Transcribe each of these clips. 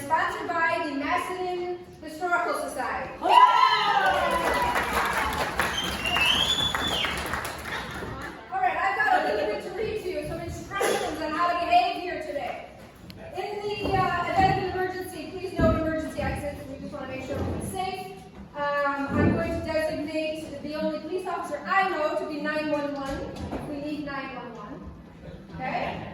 sponsored by the Macedon Historical Society. All right, I've got a little bit to read to you, some instructions on how to behave here today. In the event of an emergency, please note emergency exits. We just want to make sure everyone's safe. I'm going to designate the only police officer I know to be 911 if we need 911. Okay?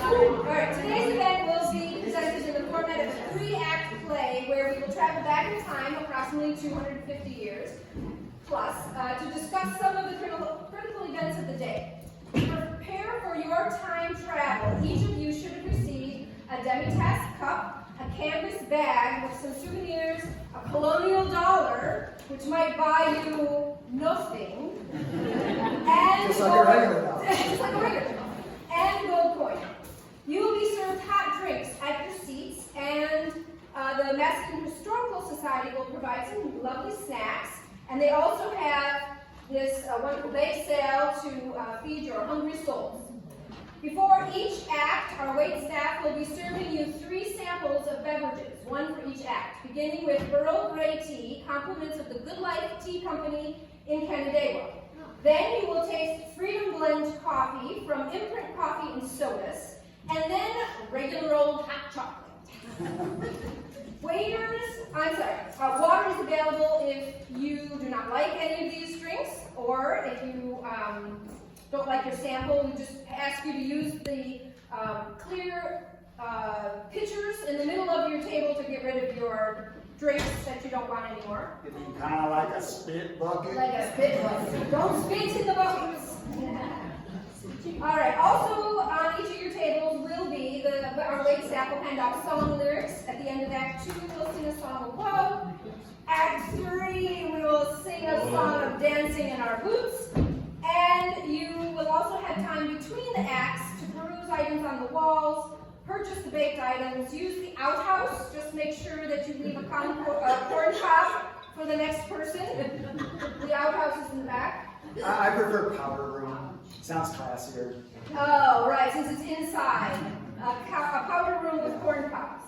Alright, today's event will be presented in the format of a 3-act play where we will travel back in time approximately 250 years plus to discuss some of the critical events of the day. To prepare for your time travel, each of you should have received a demi-tasse cup, a canvas bag with some souvenirs, a colonial dollar, which might buy you nothing, and just like a regular dollar. Just like a regular dollar. And gold coin. You will be served hot drinks at your seats, and the Macedon Historical Society will provide some lovely snacks, and they also have this wonderful bake sale to feed your hungry souls. Before each act, our wait staff will be serving you 3 samples of beverages, 1 for each act, beginning with Earl Grey tea, compliments of the Good Life Tea Company in Canandaigua. Then you will taste Freedom Blend coffee from Imprint Coffee and Sodas, and then regular old hot chocolate. Water is available if you do not like any of these drinks, or if you don't like your sample, we just ask you to use the clear pitchers in the middle of your table to get rid of your drinks that you don't want anymore. You mean kind of like a spit bucket? Like a spit bucket. Don't spit in the buckets. All right. Also, on each of your tables will be our wait staff will hand out song lyrics. At the end of Act 2, we'll sing a song of woe. Act 3, we will sing a song of dancing in our boots. And you will also have time between the acts to peruse items on the walls, purchase the baked items, use the outhouse. Just make sure that you leave a corn cob for the next person. The outhouse is in the back. I prefer powder room. Sounds classier. Oh, right, since it's inside. A powder room with corn cobs.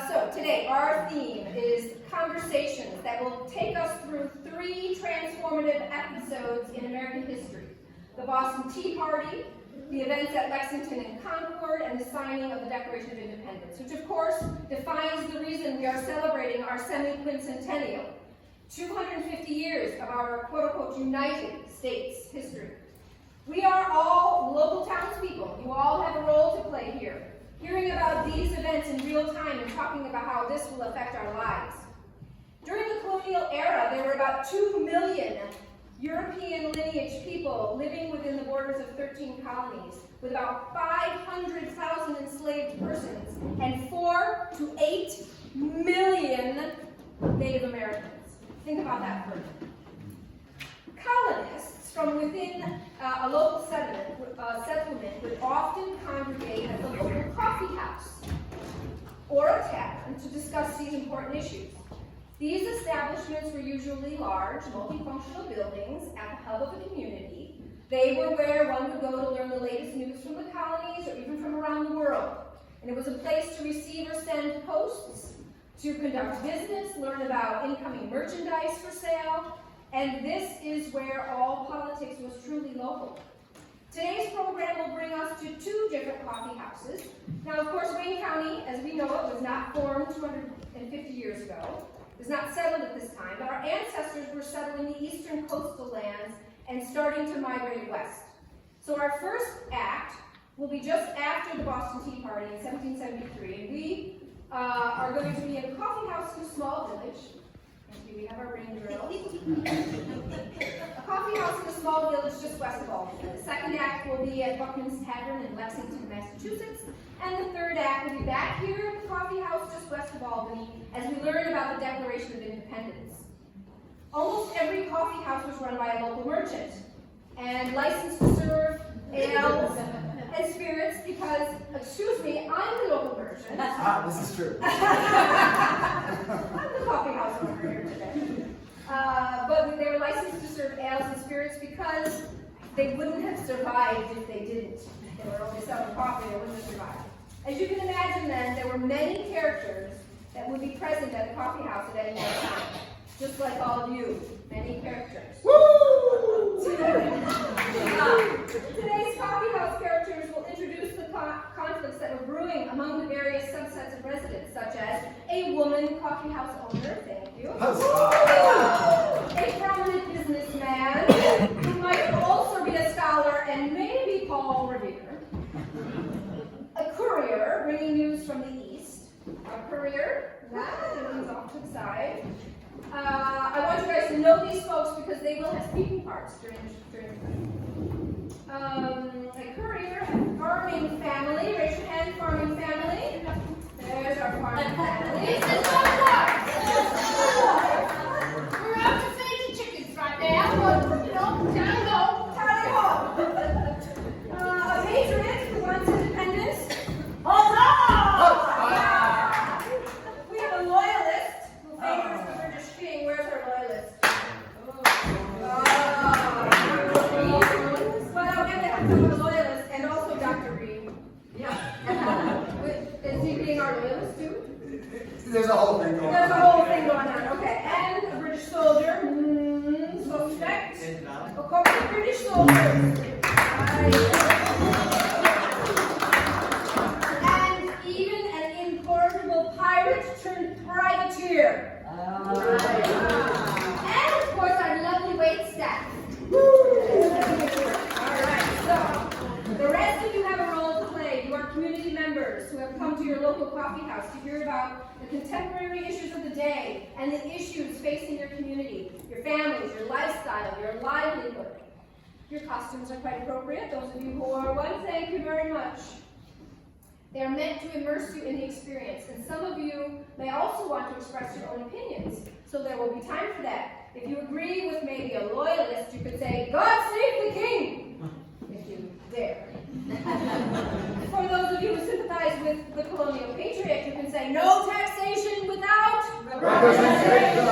So today, our theme is conversations that will take us through 3 transformative episodes in American history. The Boston Tea Party, the events at Lexington and Concord, and the signing of the Declaration of Independence, which of course defines the reason we are celebrating our semi-quincentennial. 250 years of our quote-unquote United States history. We are all local townspeople. You all have a role to play here. Hearing about these events in real time and talking about how this will affect our lives. During the colonial era, there were about 2 million European lineage people living within the borders of 13 colonies, with about 500,000 enslaved persons and 4 to 8 million Native Americans. Think about that for a minute. Colonists from within a local settlement would often congregate at the local coffee house or a tavern to discuss these important issues. These establishments were usually large, multifunctional buildings at the hub of a community. They were where one would go to learn the latest news from the colonies or even from around the world. And it was a place to receive or send posts, to conduct business, learn about incoming merchandise for sale, and this is where all politics was truly local. Today's program will bring us to 2 different coffee houses. Now, of course, Wayne County, as we know it, was not formed 250 years ago. It was not settled at this time, but our ancestors were settling the eastern coastal lands and starting to migrate west. So our first act will be just after the Boston Tea Party in 1773, and we are going to be in a coffee house in a small village. Thank you, we have our rain drill. A coffee house in a small village just west of Albany. The second act will be at Buckman's Tavern in Lexington, Massachusetts. And the third act will be back here at the coffee house just west of Albany as we learn about the Declaration of Independence. Almost every coffee house was run by a local merchant and licensed to serve ales and spirits because, excuse me, I'm the local merchant. This is true. I'm the coffee house owner here today. But they were licensed to serve ales and spirits because they wouldn't have survived if they didn't. They were only selling coffee, they wouldn't have survived. As you can imagine then, there were many characters that would be present at the coffee house at any one time. Just like all of you, many characters. Woo! Today's coffee house characters will introduce the conflicts that were brewing among the various subsets of residents, such as a woman coffee house owner, thank you. A prominent businessman, who might also be a scholar and maybe Paul Revere. A courier bringing news from the east. A courier, that moves off to the side. I want you guys to know these folks because they will have speaking parts during the a courier, a farming family. Raise your hand, farming family. There's our farming family. We're out to feed the chickens right now, but tally ho. A patriot who wants independence. We have a loyalist who favors the British king. Where's our loyalist? But I'll get that from the loyalist and also Dr. Reed. Yeah. Is he being our loyalist too? There's a whole thing going on. There's a whole thing going on. Okay. And a British soldier. Suspect. A couple of British soldiers. And even an incorrigible pirate turned privateer. And of course our lovely wait staff. Alright, so the rest of you have a role to play. You are community members who have come to your local coffee house to hear about the contemporary issues of the day and the issues facing your community, your families, your lifestyle, your livelihood. Your costumes are quite appropriate. Those of you who wore one, thank you very much. They are meant to immerse you in the experience, and some of you may also want to express your own opinions, so there will be time for that. If you agree with maybe a loyalist, you could say, God save the king, if you dare. For those of you who sympathize with the colonial patriot, you can say, no taxation without representation.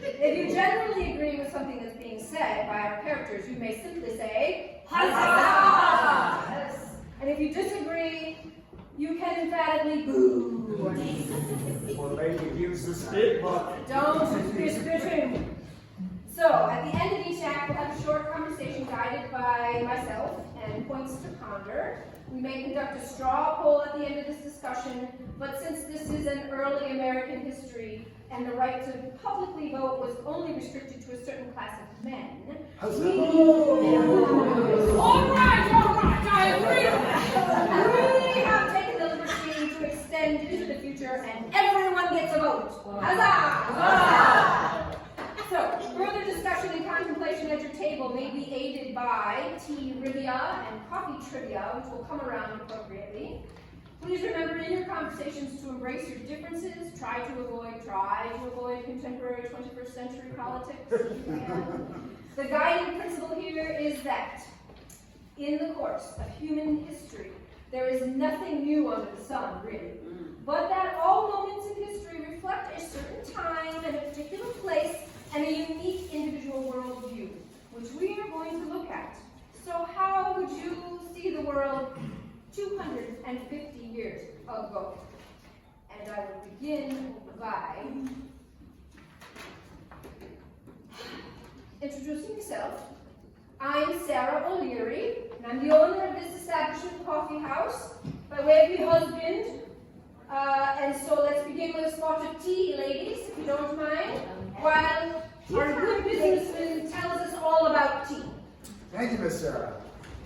If you generally agree with something that's being said by our characters, you may simply say, huzzah! Yes. And if you disagree, you can emphatically boo. Or maybe use the spit bucket. Don't be spitting. So, at the end of each act, we'll have a short conversation guided by myself and points to ponder. We may conduct a straw poll at the end of this discussion, but since this is an early American history and the right to publicly vote was only restricted to a certain class of men, All right, I agree. We have taken the liberty to extend into the future, and everyone gets a vote. Huzzah! So, further discussion and contemplation at your table may be aided by tea trivia and coffee trivia, which will come around appropriately. Please remember in your conversations to embrace your differences. Try to avoid contemporary 21st century politics. The guiding principle here is that in the course of human history, there is nothing new under the sun, really, but that all moments in history reflect a certain time and a particular place and a unique individual worldview, which we are going to look at. So how would you see the world 250 years ago? And I will begin by introducing myself. I'm Sarah O'Leary, and I'm the owner of this establishment, Coffee House, by way of my husband. And so let's begin with a spot of tea, ladies, if you don't mind, while our good businessman tells us all about tea. Thank you, Miss Sarah.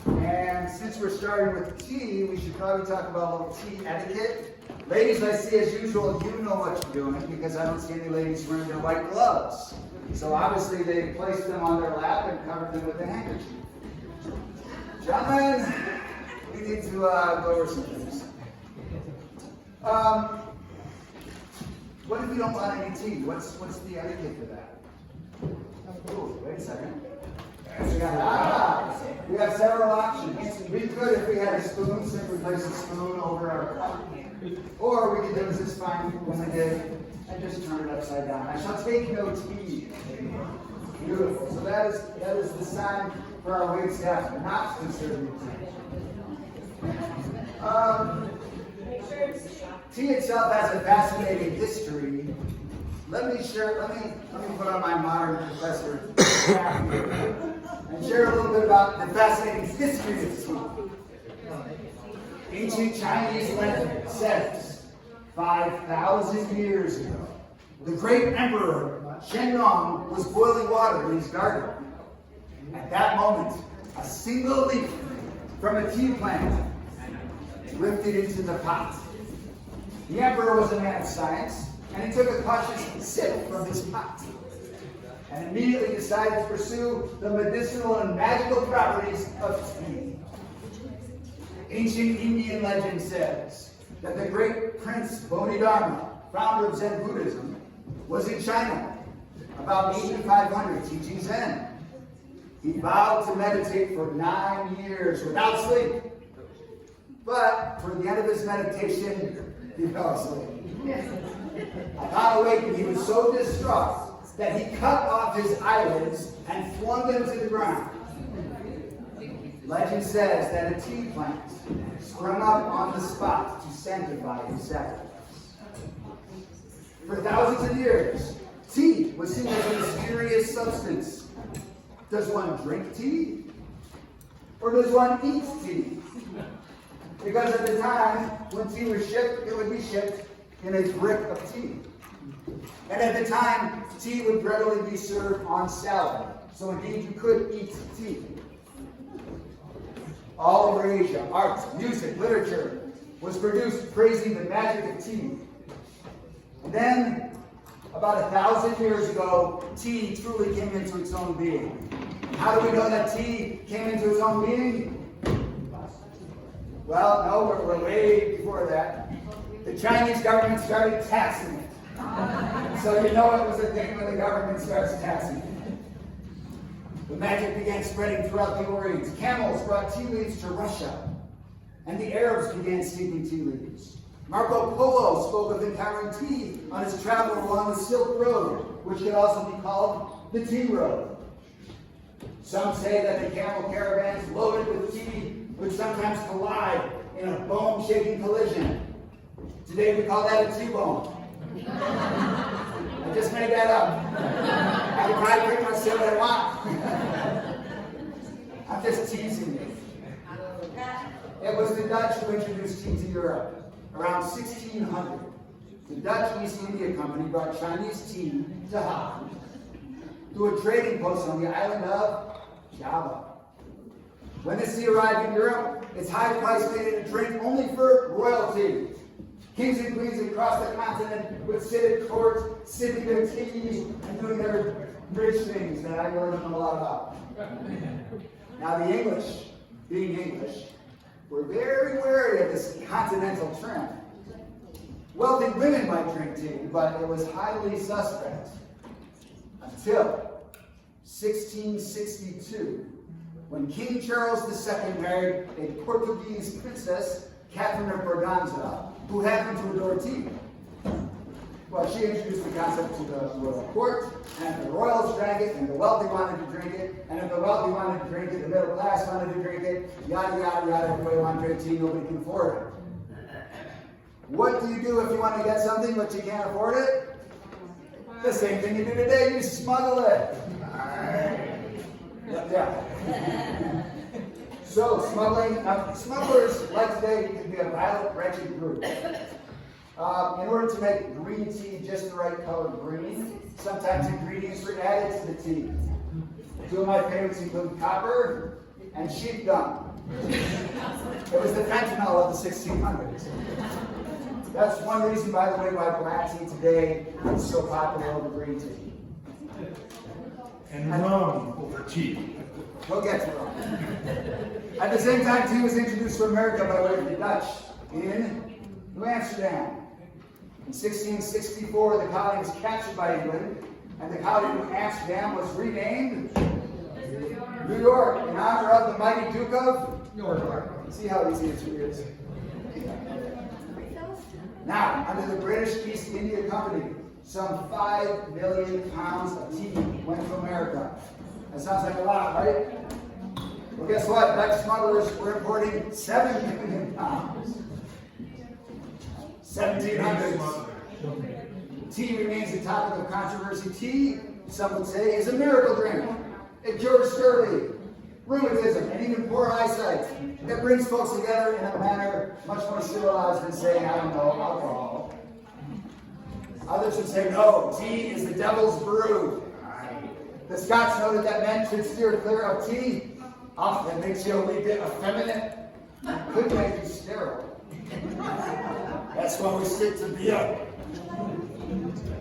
And since we're starting with tea, we should probably talk about a little tea etiquette. Ladies, I see as usual, you know what you're doing because I don't see any ladies wearing their white gloves. So obviously they placed them on their lap and covered them with a handkerchief. Gentlemen, we need to go over some things. What if you don't want any tea? What's the etiquette for that? Oh, wait a second. We have several options. It'd be good if we had a spoon, simply place a spoon over our cup. Or we could do as this fine woman did and just turn it upside down. I shall take no tea. Beautiful. So that is the sign for our wait staff not to serve you tea. Tea itself has a fascinating history. Let me put on my modern professor hat here and share a little bit about the fascinating history of tea. Ancient Chinese legend says 5,000 years ago, the great emperor Shennong was boiling water in his garden. At that moment, a single leaf from a tea plant drifted into the pot. The emperor was a man of science, and he took a cautious sip from his pot, and immediately decided to pursue the medicinal and magical properties of tea. Ancient Indian legend says that the great Prince Bodhidharma, founder of Zen Buddhism, was in China about 8500 teaching Zen. He vowed to meditate for 9 years without sleep. But toward the end of his meditation, he fell asleep. Upon awakening, he was so distraught that he cut off his eyelids and flung them to the ground. Legend says that a tea plant sprung up on the spot to sanctify his sacrifice. For thousands of years, tea was seen as a mysterious substance. Does one drink tea? Or does one eat tea? Because at the time, when tea was shipped, it would be shipped in a brick of tea. And at the time, tea would readily be served on salad. So indeed, you could eat tea. All over Asia, art, music, literature was produced praising the magic of tea. And then, about 1,000 years ago, tea truly came into its own being. How do we know that tea came into its own being? Well, no, we're way before that. The Chinese government started taxing it. So you know it was a thing when the government starts taxing it. The magic began spreading throughout the Orient. Camels brought tea leaves to Russia, and the Arabs began steeping tea leaves. Marco Polo spoke of encountering tea on his travel along the Silk Road, which could also be called the Tea Road. Some say that the camel caravans loaded with tea would sometimes collide in a bone-shaking collision. Today we call that a T-bone. I just made that up. I can probably pretty much say what I want. I'm just teasing you. It was the Dutch who introduced tea to Europe around 1600. The Dutch East India Company brought Chinese tea to Holland through a trading post on the island of Java. When this tea arrived in Europe, its high price made it a drink only for royalty. Kings and queens across the continent would sit at court, sipping their tea and doing their rich things that I really don't know a lot about. Now the English, being English, were very wary of this continental trend. Wealthy women might drink tea, but it was highly suspect. Until 1662, when King Charles II married a Portuguese princess, Catherine of Braganza, who happened to adore tea. Well, she introduced the concept to the royal court, and the royals drank it, and the wealthy wanted to drink it, and if the wealthy wanted to drink it, the middle class wanted to drink it, yada, yada, yada, everybody wanted to drink tea, nobody can afford it. What do you do if you want to get something but you can't afford it? The same thing you do today, you smuggle it. Yeah. So, smugglers like today can be a violent, wretched group. In order to make green tea just the right color green, sometimes ingredients were added to the tea. Two of my favorites include copper and sheep dung. It was the fentanyl of the 1600s. That's one reason, by the way, why black tea today is so popular over green tea. And rum over tea. We'll get to rum. At the same time, tea was introduced to America by way of the Dutch in New Amsterdam. In 1664, the colony was captured by England, and the colony of Amsterdam was renamed New York in honor of the mighty Duke of New York. See how easy it is. Now, under the British East India Company, some 5 million pounds of tea went to America. That sounds like a lot, right? Well, guess what? Dutch smugglers were importing 7 million pounds. 1700s. Tea remains the topic of controversy. Tea, some would say, is a miracle drink. It cures scurvy, rheumatism, and even poor eyesight. It brings folks together in a manner much more civilized than saying, I don't know, alcohol. Others would say, no, tea is the devil's brew. The Scots noted that men should steer clear of tea. Often it makes you a wee bit effeminate and could make you sterile. That's why we stick to beer.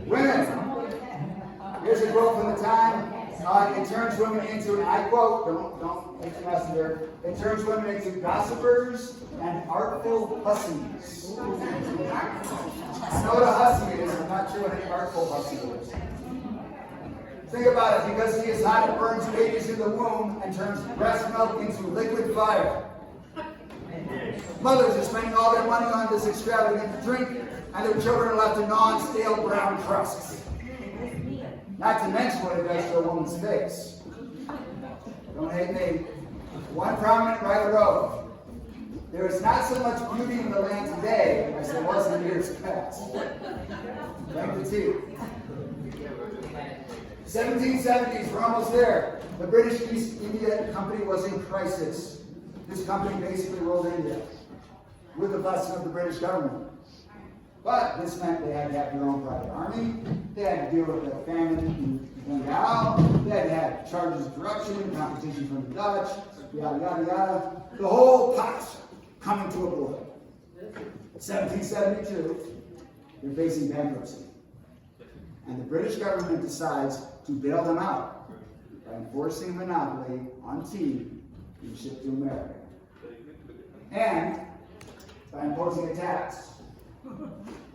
Women. Here's a quote from the time. It turns women into, and I quote, don't make the messenger, it turns women into gossipers and artful hussies. I know what a hussy is, I'm not sure what an artful hussy is. Think about it, because tea is hot, it burns babies in the womb and turns breast milk into liquid fire. Mothers are spending all their money on this extravagant drink, and their children are left to gnaw on stale brown crusts. Not to mention what it does to a woman's face. Don't hate me. One prominent writer wrote, there is not so much beauty in the land today as there was in years past. Thank the tea. 1770s, we're almost there. The British East India Company was in crisis. This company basically ruled India with the blessing of the British government. But this meant they had to have their own private army, they had to deal with the famine in Bengal, they had to have charges of corruption, competition from the Dutch, yada, yada, yada. The whole pot coming to a boil. 1772, they're facing bankruptcy. And the British government decides to bail them out by enforcing a monopoly on tea being shipped to America. And by imposing a tax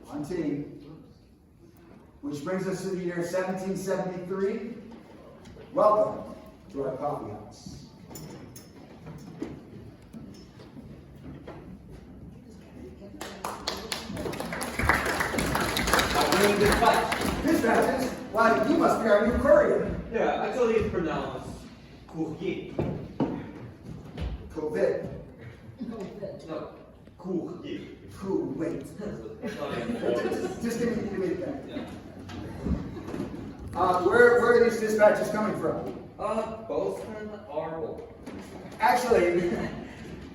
on tea, which brings us to the year 1773. Welcome to our coffee house. Dispatches? Why, you must be our new courier. Yeah, actually it's pronounced courrier. COVID. No, courrier. Cool, wait. Just give me that. Where are these dispatches coming from? Boston Harbor. Actually,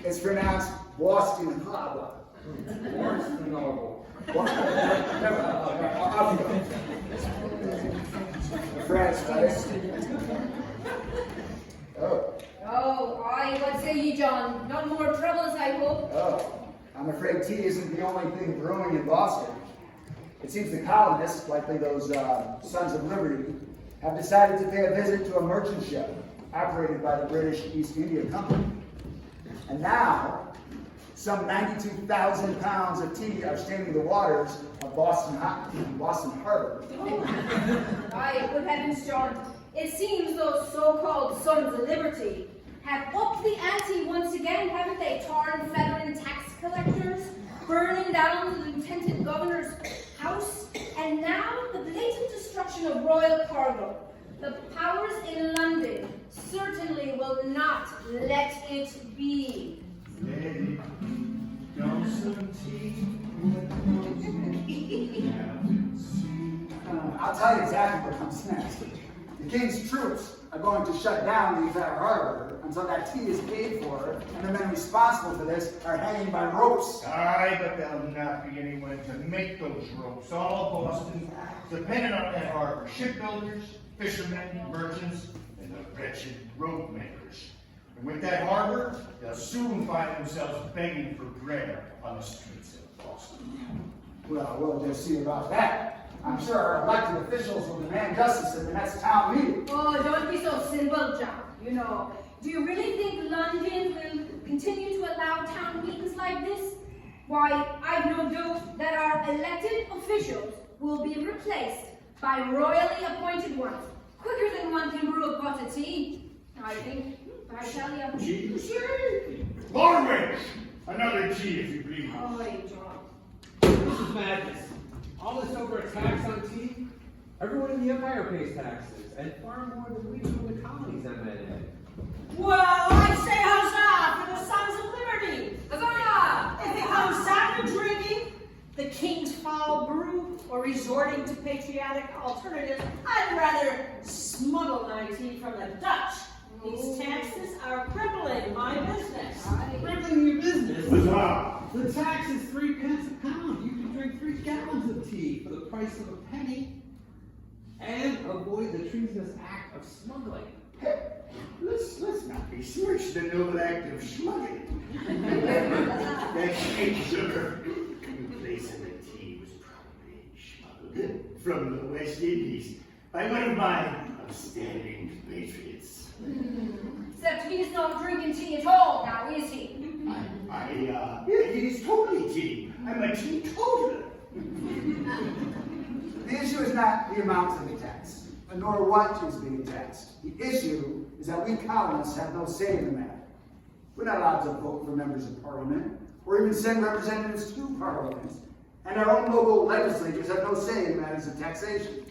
it's pronounced Boston Harbor. Boston Harbor. Off you go. France, right? Oh. Oh, aye, what say ye, John? Not more troubles, I hope. Oh. I'm afraid tea isn't the only thing brewing in Boston. It seems the colonists, likely those Sons of Liberty, have decided to pay a visit to a merchant ship operated by the British East India Company. And now, some 92,000 pounds of tea are staining the waters of Boston Harbor. Aye, good heavens, John. It seems those so-called Sons of Liberty have upped the ante once again, haven't they? Tarring, feathering tax collectors, burning down the lieutenant governor's house, and now the blatant destruction of royal cargo. The powers in London certainly will not let it be. Lady, don't some tea. I'll tell you exactly what comes next. The king's troops are going to shut down the entire harbor until that tea is paid for, and the men responsible for this are hanging by ropes. Aye, but there'll not be anyone to make those ropes. All Boston dependent on that harbor. Shipbuilders, fishermen, merchants, and the wretched rope makers. And with that harbor, they'll soon find themselves begging for bread on the streets of Boston. Well, we'll just see about that. I'm sure our elected officials will demand justice at the next town meeting. Oh, don't be so simple, John. You know, do you really think London will continue to allow town meetings like this? Why, I've no doubt that our elected officials will be replaced by royally appointed ones, quicker than one can brew a pot of tea. I think, I tell you. Lord, another tea, if you please. Oh, John. This is madness. All this over a tax on tea? Everyone in the empire pays taxes, and far more than we do in the colonies, I might add. Well, I say huzzah for the Sons of Liberty. Huzzah! If it comes down to drinking the King's Foul Brew or resorting to patriotic alternatives, I'd rather smuggle my tea from the Dutch. These taxes are crippling my business. Crippling your business? Huzzah! The tax is 3 pence a pound. You can drink 3 gallons of tea for the price of a penny and avoid the treasonous act of smuggling. Hey, let's not besmirch the noble act of smuggling. That cane sugar in place of the tea was probably smuggled from the West Indies by one of my upstanding patriots. Except he's not drinking tea at all now, is he? Yeah, he's totally tea. I'm a teetotaler. The issue is not the amount of the tax, nor what is being taxed. The issue is that we colonists have no say in the matter. We're not allowed to vote for members of parliament, or even send representatives to parliament, and our own local legislatures have no say in matters of taxation.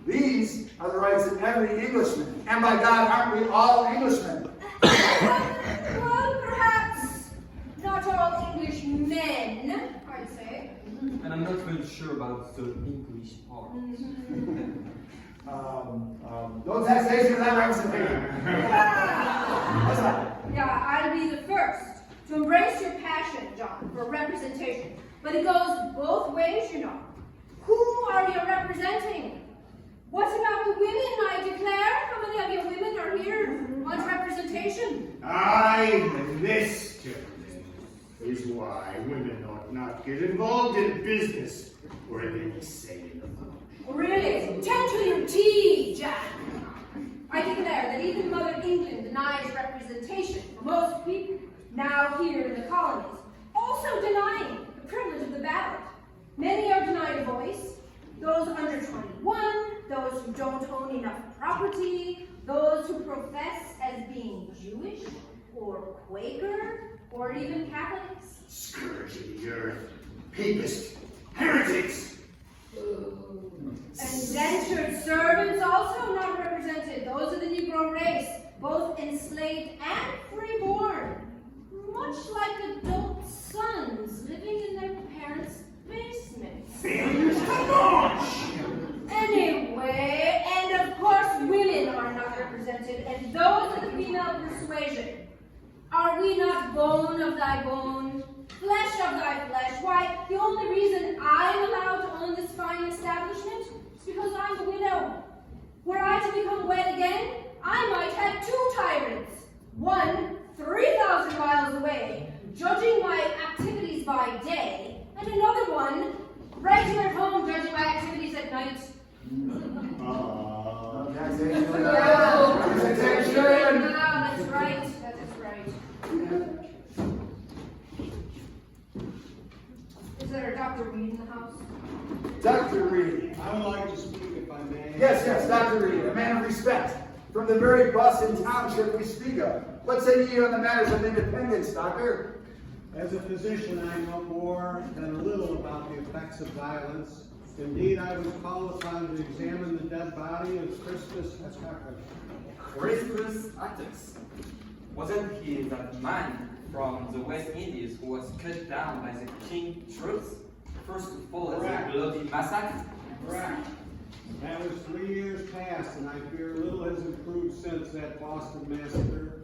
These are the rights of every Englishman, and by God, aren't we all Englishmen? Well, perhaps not all English men, I'd say. And I'm not really sure about the English part. No taxation without representation. What's that? Yeah, I'd be the first to embrace your passion, John, for representation. But it goes both ways, you know. Who are you representing? What about the women, I declare? How many of you women are here on representation? This, gentlemen, is why women ought not get involved in business or have any say in the vote. Really? Tend to your tea, Jack. I declare that even Mother England denies representation for most people now here in the colonies, also denying the privilege of the ballot. Many are denied a voice. Those under 21, those who don't own enough property, those who profess as being Jewish or Quaker or even Catholics. Scourge of the earth, papists, heretics. Indentured servants also not represented. Those of the Negro race, both enslaved and freeborn. Much like adult sons living in their parents' basements. Failures to launch! Anyway, and of course women are not represented, and those of the female persuasion. Are we not bone of thy bone, flesh of thy flesh? Why, the only reason I'm allowed to own this fine establishment is because I'm a widow. Were I to become wed again, I might have 2 tyrants. One 3,000 miles away, judging my activities by day, and another one right here at home, judging my activities at night. No taxation Oh, without representation. that's right. That is right. Is there a Dr. Reed in the house? Dr. Reed. I would like to speak if I may. Yes, Dr. Reed, a man of respect. From the very Boston township we speak of. What say ye on the matters of independence, Doctor? As a physician, I know more than a little about the effects of violence. Indeed, I was called upon to examine the dead body of Crispus Attucks. Crispus Attucks. Wasn't he that man from the West Indies who was cut down by the King's troops? First of all, as Correct. a bloody massacre? Correct. That was 3 years past, and I fear little has improved since that Boston massacre.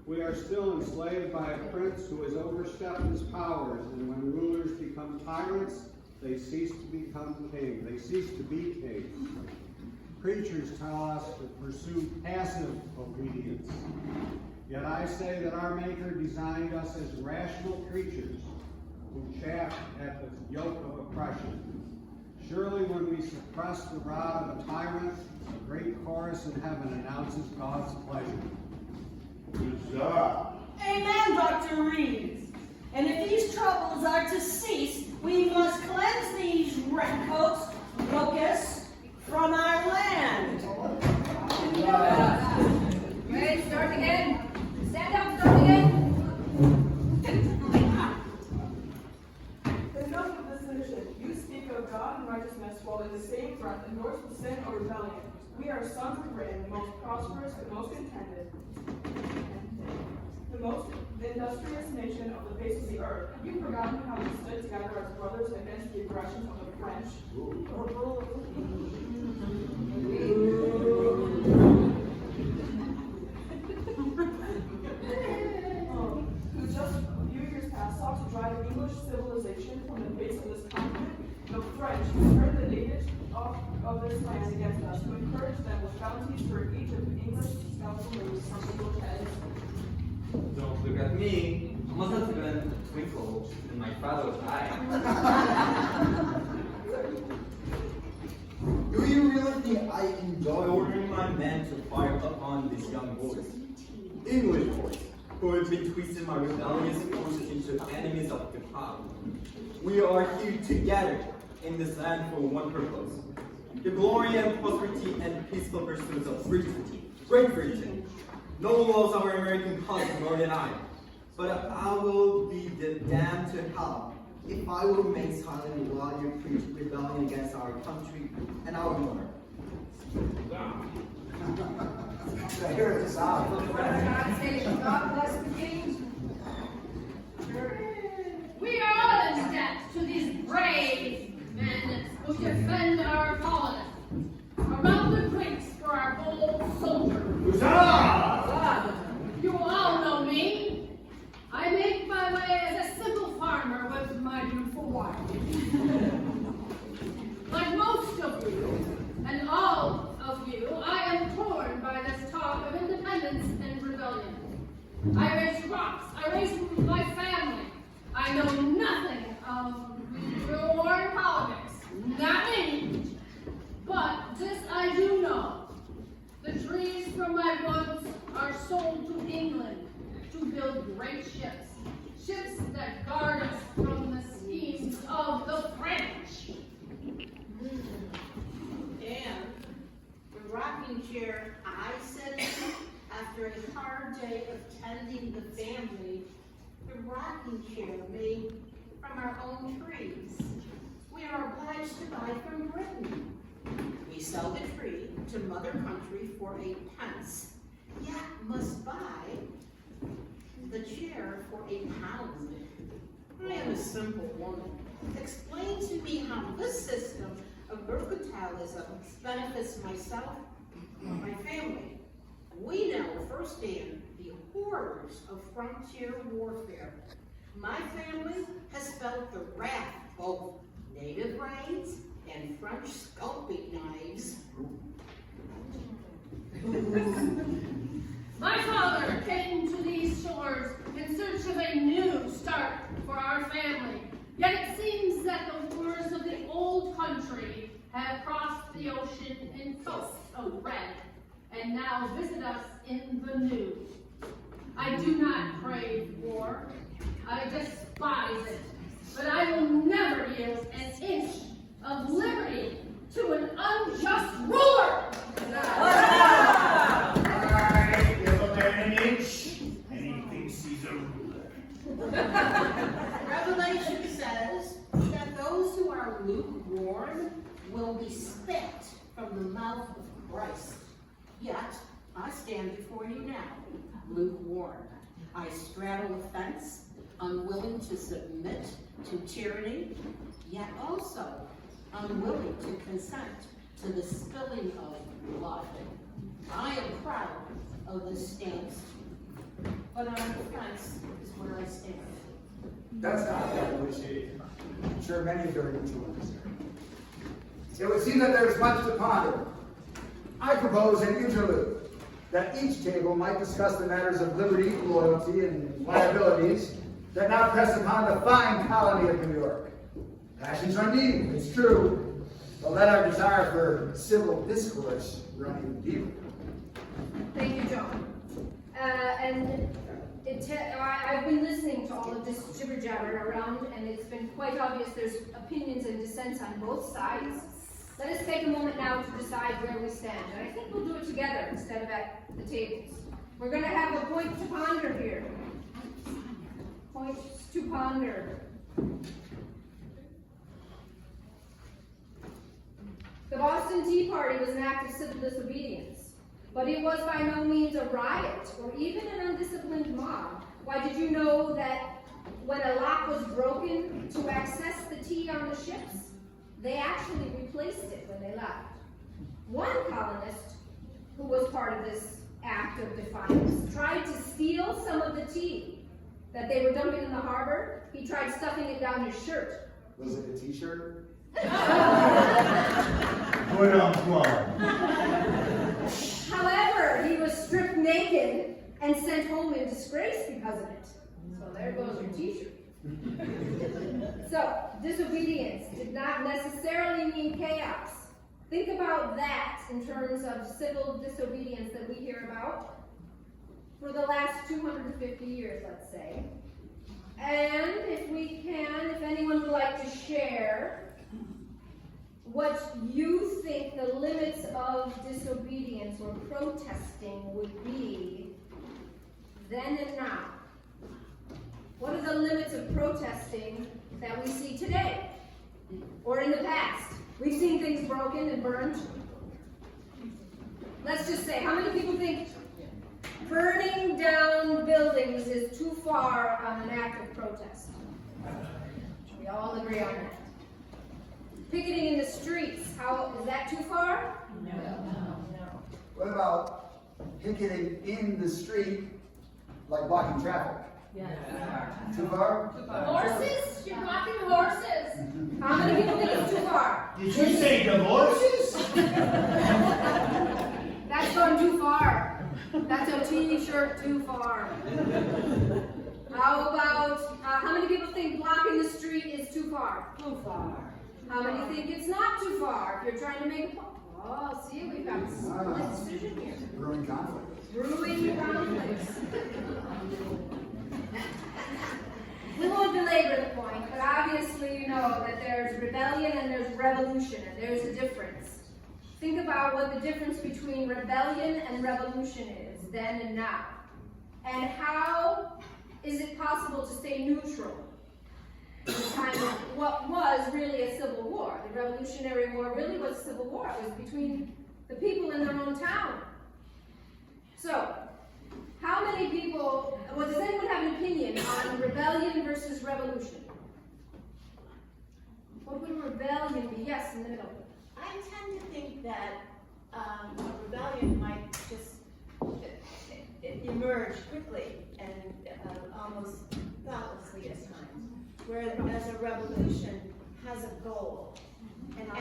We are still enslaved by a prince who has overstepped his powers, and when rulers become tyrants, they cease to become king. They cease to be kings. Preachers tell us to pursue passive obedience. Yet I say that our Maker designed us as rational creatures who chafe at the yoke of oppression. Surely when we suppress the rod of a tyrant, a great chorus in heaven announces God's pleasure. Huzzah! Amen, Dr. Reed. And if these troubles are to cease, we must cleanse these redcoats, locusts, from our land. Wait, start again. Stand up, start again. Enough of this sedition. You speak of God and righteousness while in the same breath endorse the sin or rebellion. We are sons of Britain, the most prosperous and most contented. industrious nation of the face of the earth. Have you forgotten how we stood together as brothers against the aggressions of the French? Who just a few years past sought to drive English civilization from the face of this continent? The French, who turned the natives of this land against us, who encouraged them with bounties for each of the English scalps removed from English heads. Don't look at me. I must have even a twinkle in my father's eye. Do you really think I enjoy ordering my men to fire upon these young boys? English boys, who have been twisting my rebellious forces into enemies of the power. We are here together in this land for one purpose: the glory and prosperity and peaceful pursuits of Great Britain. No one loves our American cause more than I, but I will be damned to hell if I will remain silent while you preach rebellion against our country and our honor. I hear it sound. God save, God bless the king. We are all in debt to these brave men who defend our colonists. A round of drinks for our bold soldiers. You all know me. I make my way as a simple farmer with my beautiful wife. Like most of you, and all of you, I am torn by this talk of independence and rebellion. I raise crops, I raise my family. I know nothing of war and politics, not me. But this I do know. The trees from my woods are sold to England to build great ships. Ships that guard us from the schemes of the French. And the rocking chair I sit in after a hard day of tending the family, the rocking chair made from our own trees. We are obliged to buy from Britain. We sell the tree to mother country for a pence, yet must buy the chair for £1. I am a simple woman. Explain to me how this system of mercantilism benefits myself and my family. We know firsthand the horrors of frontier warfare. My family has felt the wrath of both native raids and French scalping knives. My father came to these shores in search of a new start for our family. Yet it seems that the wars of the old country have crossed the ocean in coats of red and now visit us in the new. I do not crave war. I despise it. But I will never yield an inch of liberty to an unjust ruler. Alright, give a man an inch, and he thinks he's a ruler. Revelation says that those who are lukewarm will be spit from the mouth of Christ. Yet, I stand before you now, lukewarm. I straddle a fence, unwilling to submit to tyranny, yet also unwilling to consent to the spilling of blood. I am proud of this stance, but on the fence is where I stand. That's not bad, I'm sure many of you are understand. It would seem that there's much to ponder. I propose an interlude, that each table might discuss the matters of liberty, loyalty, and liabilities that now press upon the fine colony of New York. Passions run deep, it's true, but let our desire for civil discourse run even deeper. Thank you, John. I've been listening to all of this jibber jabber around, and it's been quite obvious there's opinions and dissents on both sides. Let us take a moment now to decide where we stand, and I think we'll do it together instead of at the tables. We're going to have a point to ponder here. Points to ponder. The Boston Tea Party was an act of civil disobedience, but it was by no means a riot or even an undisciplined mob Why, did you know that when a lock was broken to access the tea on the ships, they actually replaced it when they left? One colonist, who was part of this act of defiance, tried to steal some of the tea that they were dumping in the harbor. He tried stuffing it down his shirt. Was it a t-shirt? Put on guard. However, he was stripped naked and sent home in disgrace because of it. So there goes your t-shirt. So, disobedience did not necessarily mean chaos. Think about that in terms of civil disobedience that we hear about for the last 250 years, let's say. And if we can, if anyone would like to share what you think the limits of disobedience or protesting would be then and now. What are the limits of protesting that we see today or in the past? We've seen things broken and burned. Let's just say, how many people think burning down buildings is too far on an act of protest? We all agree on that. Picketing in the streets, is that too far? No. What about picketing in the street, like blocking traffic? Yes. Too far? Horses? You're blocking horses. How many people think it's too far? Did you say divorces? That's going too far. That's a t-shirt too far. How about, how many people think blocking the street is too far? Too far. How many think it's not too far? If you're trying to make a point. Oh, see, we've got a split decision here. Brewing conflicts. Brewing conflicts. We won't belabor the point, but obviously you know that there's rebellion and there's revolution, and there's a difference. Think about what the difference between rebellion and revolution is, then and now. And how is it possible to stay neutral in the time of what was really a civil war? The Revolutionary War really was a civil war. It was between the people in their own town. So, how many people, well, does anyone have an opinion on rebellion versus revolution? What would rebellion be? Yes, in the middle. I tend to think that a rebellion might just emerge quickly and almost thoughtlessly at times, whereas a revolution has a goal. And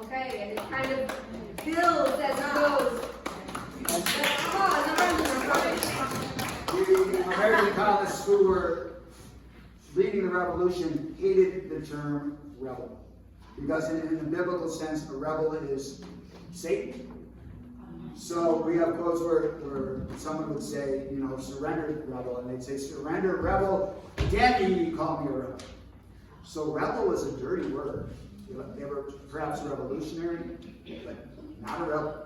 okay, and it kind of builds as it goes. The American colonists who were leading the revolution hated the term rebel. Because in the biblical sense, a rebel is Satan. So we have quotes where someone would say, you know, surrender rebel, and they'd say, surrender rebel, damn you call me a rebel. So rebel is a dirty word. They were perhaps revolutionary, but not a rebel.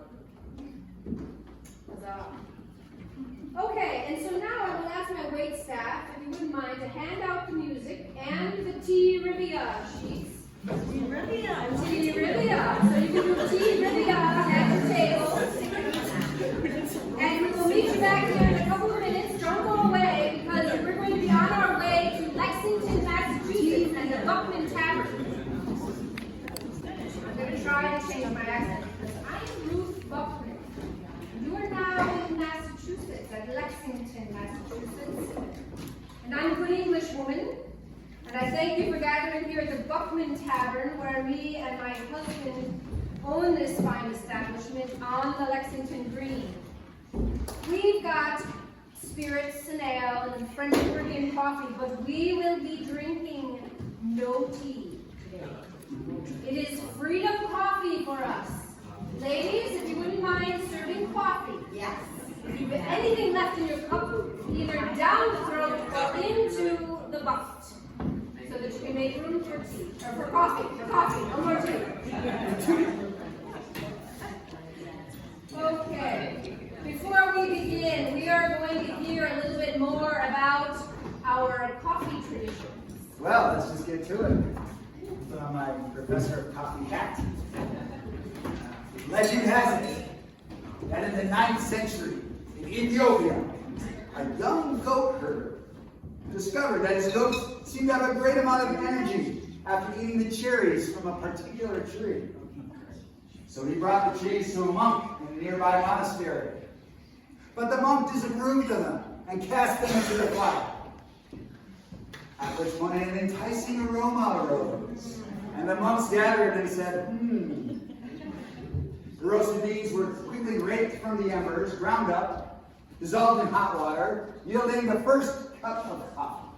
Okay, and so now I will ask my wait staff, if you wouldn't mind, to hand out the music and the tea rivia sheets. Tea rivia. So you can do tea rivia at the table. And we will meet you back here in a couple of minutes. Don't go away, because we're going to be on our way to Lexington, Massachusetts, and the Buckman Tavern. I'm going to try to change my accent, because I am Ruth Buckman. You are now in Massachusetts, at Lexington, Massachusetts. And I'm a good English woman. And I thank you for gathering here at the Buckman Tavern, where me and my husband own this fine establishment on the Lexington Green. We've got spirits and ale and French Caribbean coffee, but we will be drinking no tea today. It is freedom coffee for us. Ladies, if you wouldn't mind serving coffee. Yes. If you have anything left in your cup, either down the throat or into the bucket, so that you can make room for tea, or for coffee, no more tea. Okay, before we begin, we are going to hear a little bit more about our coffee traditions. Well, let's just get to it. Put on my professor of coffee hat. Legend has it that in the 9th century in Ethiopia, a young goat herder discovered that his goats seemed to have a great amount of energy after eating the cherries from a particular tree. So he brought the cherries to a monk in a nearby monastery. But the monk disapproved of them and cast them into the fire. At which point an enticing aroma arose, and the monks gathered and said, The roasted beans were quickly raked from the embers, ground up, dissolved in hot water, yielding the first cup of coffee.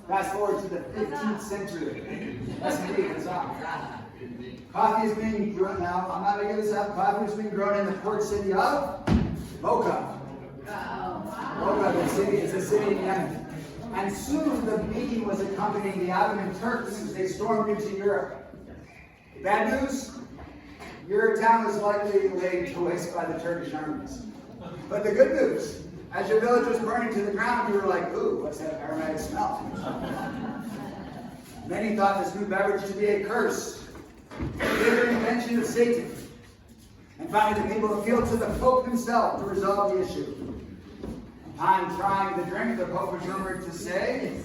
Fast forward to the 15th century. That's indeed the song. Coffee is being grown now. I'm not making this up. Coffee is being grown in the port city of Mocha. Mocha, the city, is a city in Yemen. And soon the bean was accompanying the Ottoman Turks as they stormed into Europe. Bad news? Your town was likely laid to waste by the Turkish armies. But the good news, as your village was burning to the ground, you were like, ooh, what's that aromatic smell? Many thought this new beverage to be a curse, a bitter invention of Satan. And finally, the people appealed to the Pope himself to resolve the issue. Upon trying the drink, the Pope was rumored to say,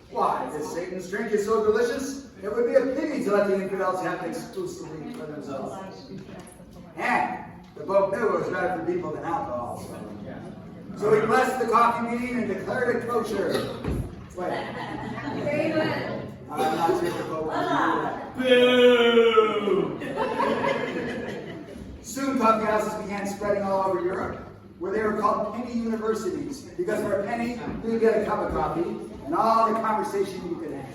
why, this Satan's drink is so delicious, it would be a pity to let the infidels have it exclusively for themselves. And the Pope knew it was better for people than alcohol. So he blessed the coffee bean and declared it kosher. Wait. Very good. I'm not sure if the Pope would do that. Soon coffee houses began spreading all over Europe, where they were called penny universities, because for a penny, you could get a cup of coffee and all the conversation you could have.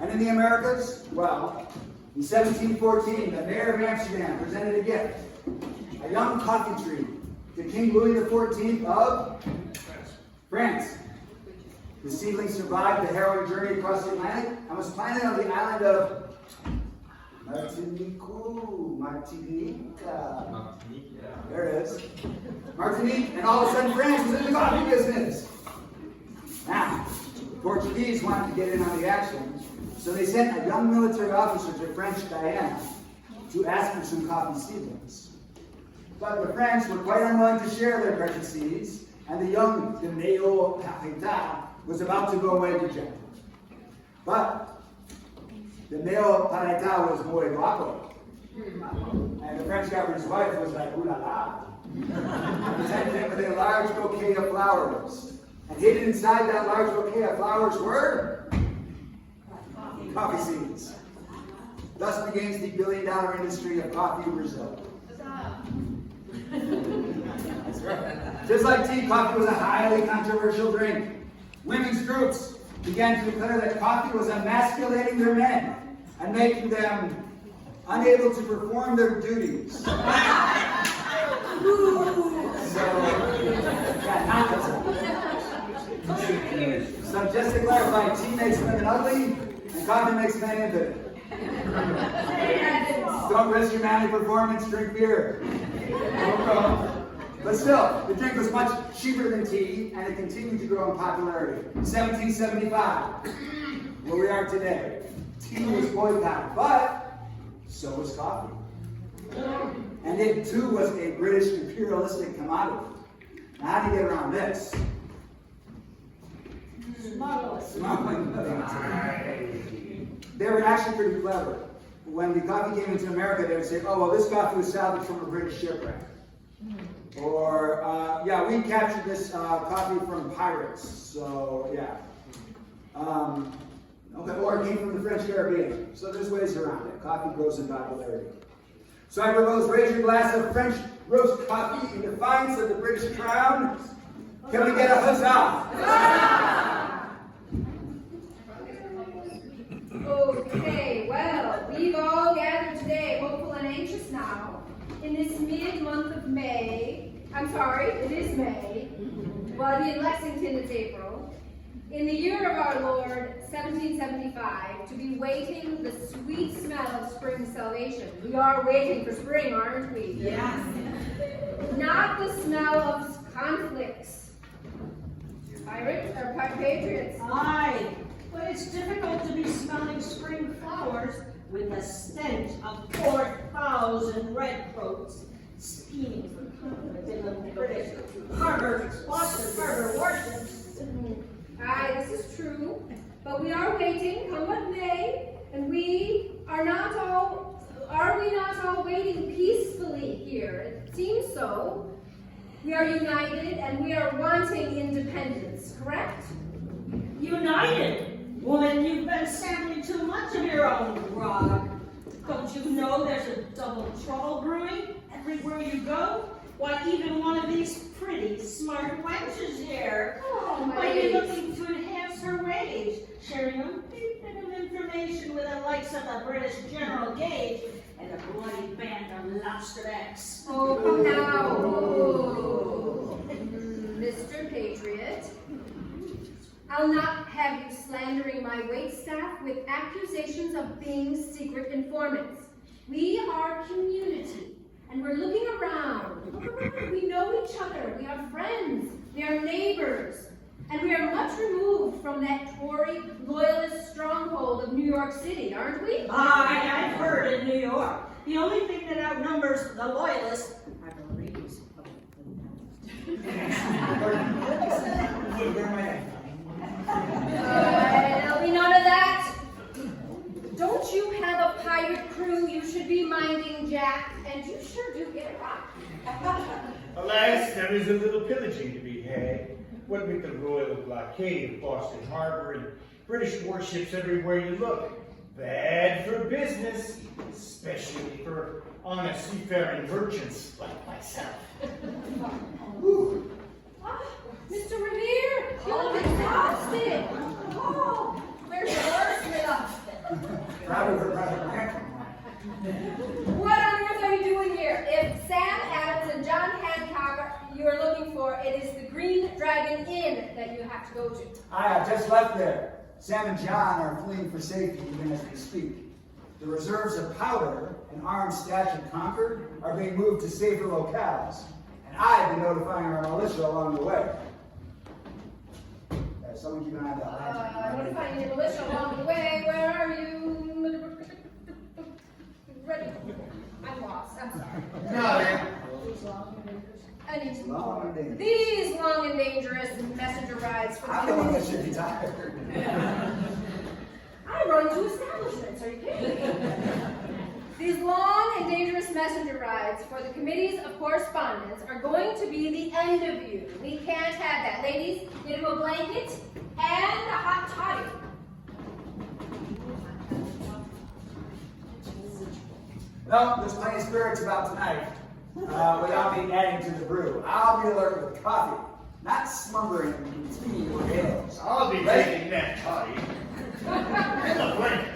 And in the Americas, well, in 1714, the mayor of Amsterdam presented a gift, a young coffee tree, to King Louis XIV of France. The seedling survived the harrowing journey across the Atlantic and was planted on the island of Martinique. There it is. Martinique, and all of a sudden France was in the coffee business. Now, the Portuguese wanted to get in on the action, so they sent a young military officer to French Guiana to ask for some coffee seedlings. But the French were quite unwilling to share their precious seeds, and the young Neo Parita was about to go away to jail. But the Neo Parita was muy guapo, and the French governor's wife was like, ooh la la. Presented him with a large bouquet of flowers. And hidden inside that large bouquet of flowers were coffee seeds. Thus begins the billion-dollar industry of coffee in Brazil. That's right. Just like tea, coffee was a highly controversial drink. Women's groups began to declare that coffee was emasculating their men and making them unable to perform their duties. So just to clarify, tea makes women ugly, and coffee makes men impotent. Don't risk your manly performance, drink beer. No problem. But still, the drink was much cheaper than tea, and it continued to grow in popularity. 1775, where we are today, tea was boycotted, but so was coffee. And it too was a British imperialistic commodity. Now, how do you get around this? Smuggling. They were actually pretty clever. When the coffee came into America, they would say, oh, well, this coffee was salvaged from a British shipwreck. Or, yeah, we captured this coffee from pirates. So, yeah. Okay, or it came from the French Caribbean. So there's ways around it. Coffee grows in popularity. So I propose raise your glass of French roast coffee in defiance of the British crown. Can we get a huzzah? Okay, well, we've all gathered today, hopeful and anxious now, in this mid-month of May. I'm sorry, it is May. Well, in Lexington, it's April. In the year of our Lord, 1775, to be waiting the sweet smell of spring's salvation. We are waiting for spring, aren't we? Yes. Not the smell of conflicts. Pirates or patriots? Aye, but it's difficult to be smelling spring flowers with the stench of 4,000 redcoats scheming for conflict in the British Boston Harbor warships. Aye, this is true, but we are waiting, come what may, and we are not all, are we not all waiting peacefully here? It seems so. We are united and we are wanting independence, correct? United? Woman, you've been sampling too much of your own grog. Don't you know there's a double trouble brewing everywhere you go? Why, even one of these pretty smart wenches here. Oh, my Why, you're ladies. looking to enhance her wage, sharing a big bit of information with the likes of the British General Gage and a bloody band of lobsterbacks. Oh, come now. Oh. Mr. Patriot, I'll not have you slandering my waitstaff with accusations of being secret informants. We are community, and we're looking around. Look around. We know each other. We are friends. We are neighbors. And we are much removed from that Tory loyalist stronghold of New York City, aren't we? I've heard in New York. The only thing that outnumbers the loyalists are the ladies of There'll be none of that. Don't you have a pirate crew you should be minding, Jack? And you sure do get it right. Alas, there is a little pillaging to be had. What with the royal blockade of Boston Harbor and British warships everywhere you look. Bad for business, especially for honest seafaring merchants like myself. Ah, Mr. Revere, you look exhausted. Oh, where's your horse, What on earth are you doing here? If Sam Adams and John Hancock you are looking for, it is the Green Dragon Inn that you have to go to. I have just left there. Sam and John are fleeing for safety even as we speak. The reserves of powder and armed stash at Concord are being moved to safer locales, and I've been notifying our militia along the way. Someone keep an eye on that. Notifying your militia along the way. Where are you? Ready? I'm lost. I'm sorry. No, man. I need to Long and dangerous. These long and dangerous messenger rides for I'm the one that should be tired. I run two establishments, are you kidding me? These long and dangerous messenger rides for the committees of correspondence are going to be the end of you. We can't have that. Ladies, get him a blanket and a hot toddy. No, there's plenty of spirits about tonight. Without me adding to the brew. I'll be alert with coffee, not smothering tea or ales. I'll be taking that toddy. And the blanket.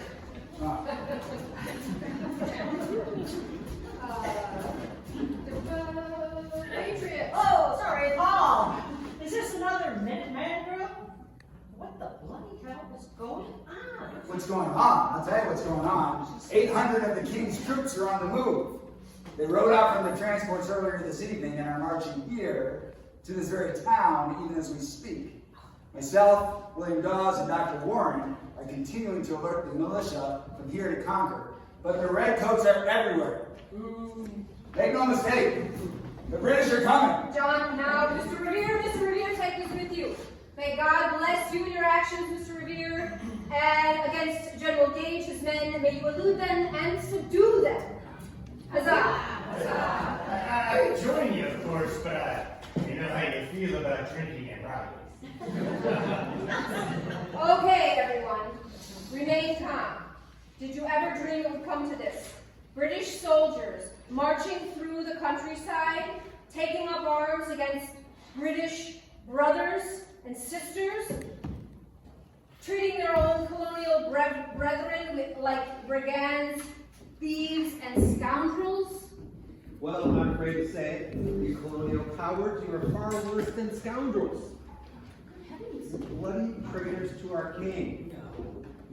Patriot. Oh, sorry, Paul. Is this another Minuteman drill? What the bloody hell is going on? What's going on? I'll tell you what's going on. 800 of the King's troops are on the move. They rode out from the transports earlier this evening and are marching here to this very town even as we speak. Myself, William Dawes, and Dr. Warren are continuing to alert the militia from here to Concord. But the redcoats are everywhere. Make no mistake, the British are coming. John, now, Mr. Revere, take this with you. May God bless you in your actions, Mr. Revere, and against General Gage, his men, may you elude them and subdue them. Huzzah! I join you, of course, but you know how you feel about drinking and robbing. Okay, everyone, remain calm. Did you ever dream it would come to this? British soldiers marching through the countryside, taking up arms against British brothers and sisters, treating their own colonial brethren like brigands, thieves, and scoundrels? Well, I'm afraid to say, you colonial cowards, you are far worse than scoundrels. Bloody traitors to our king.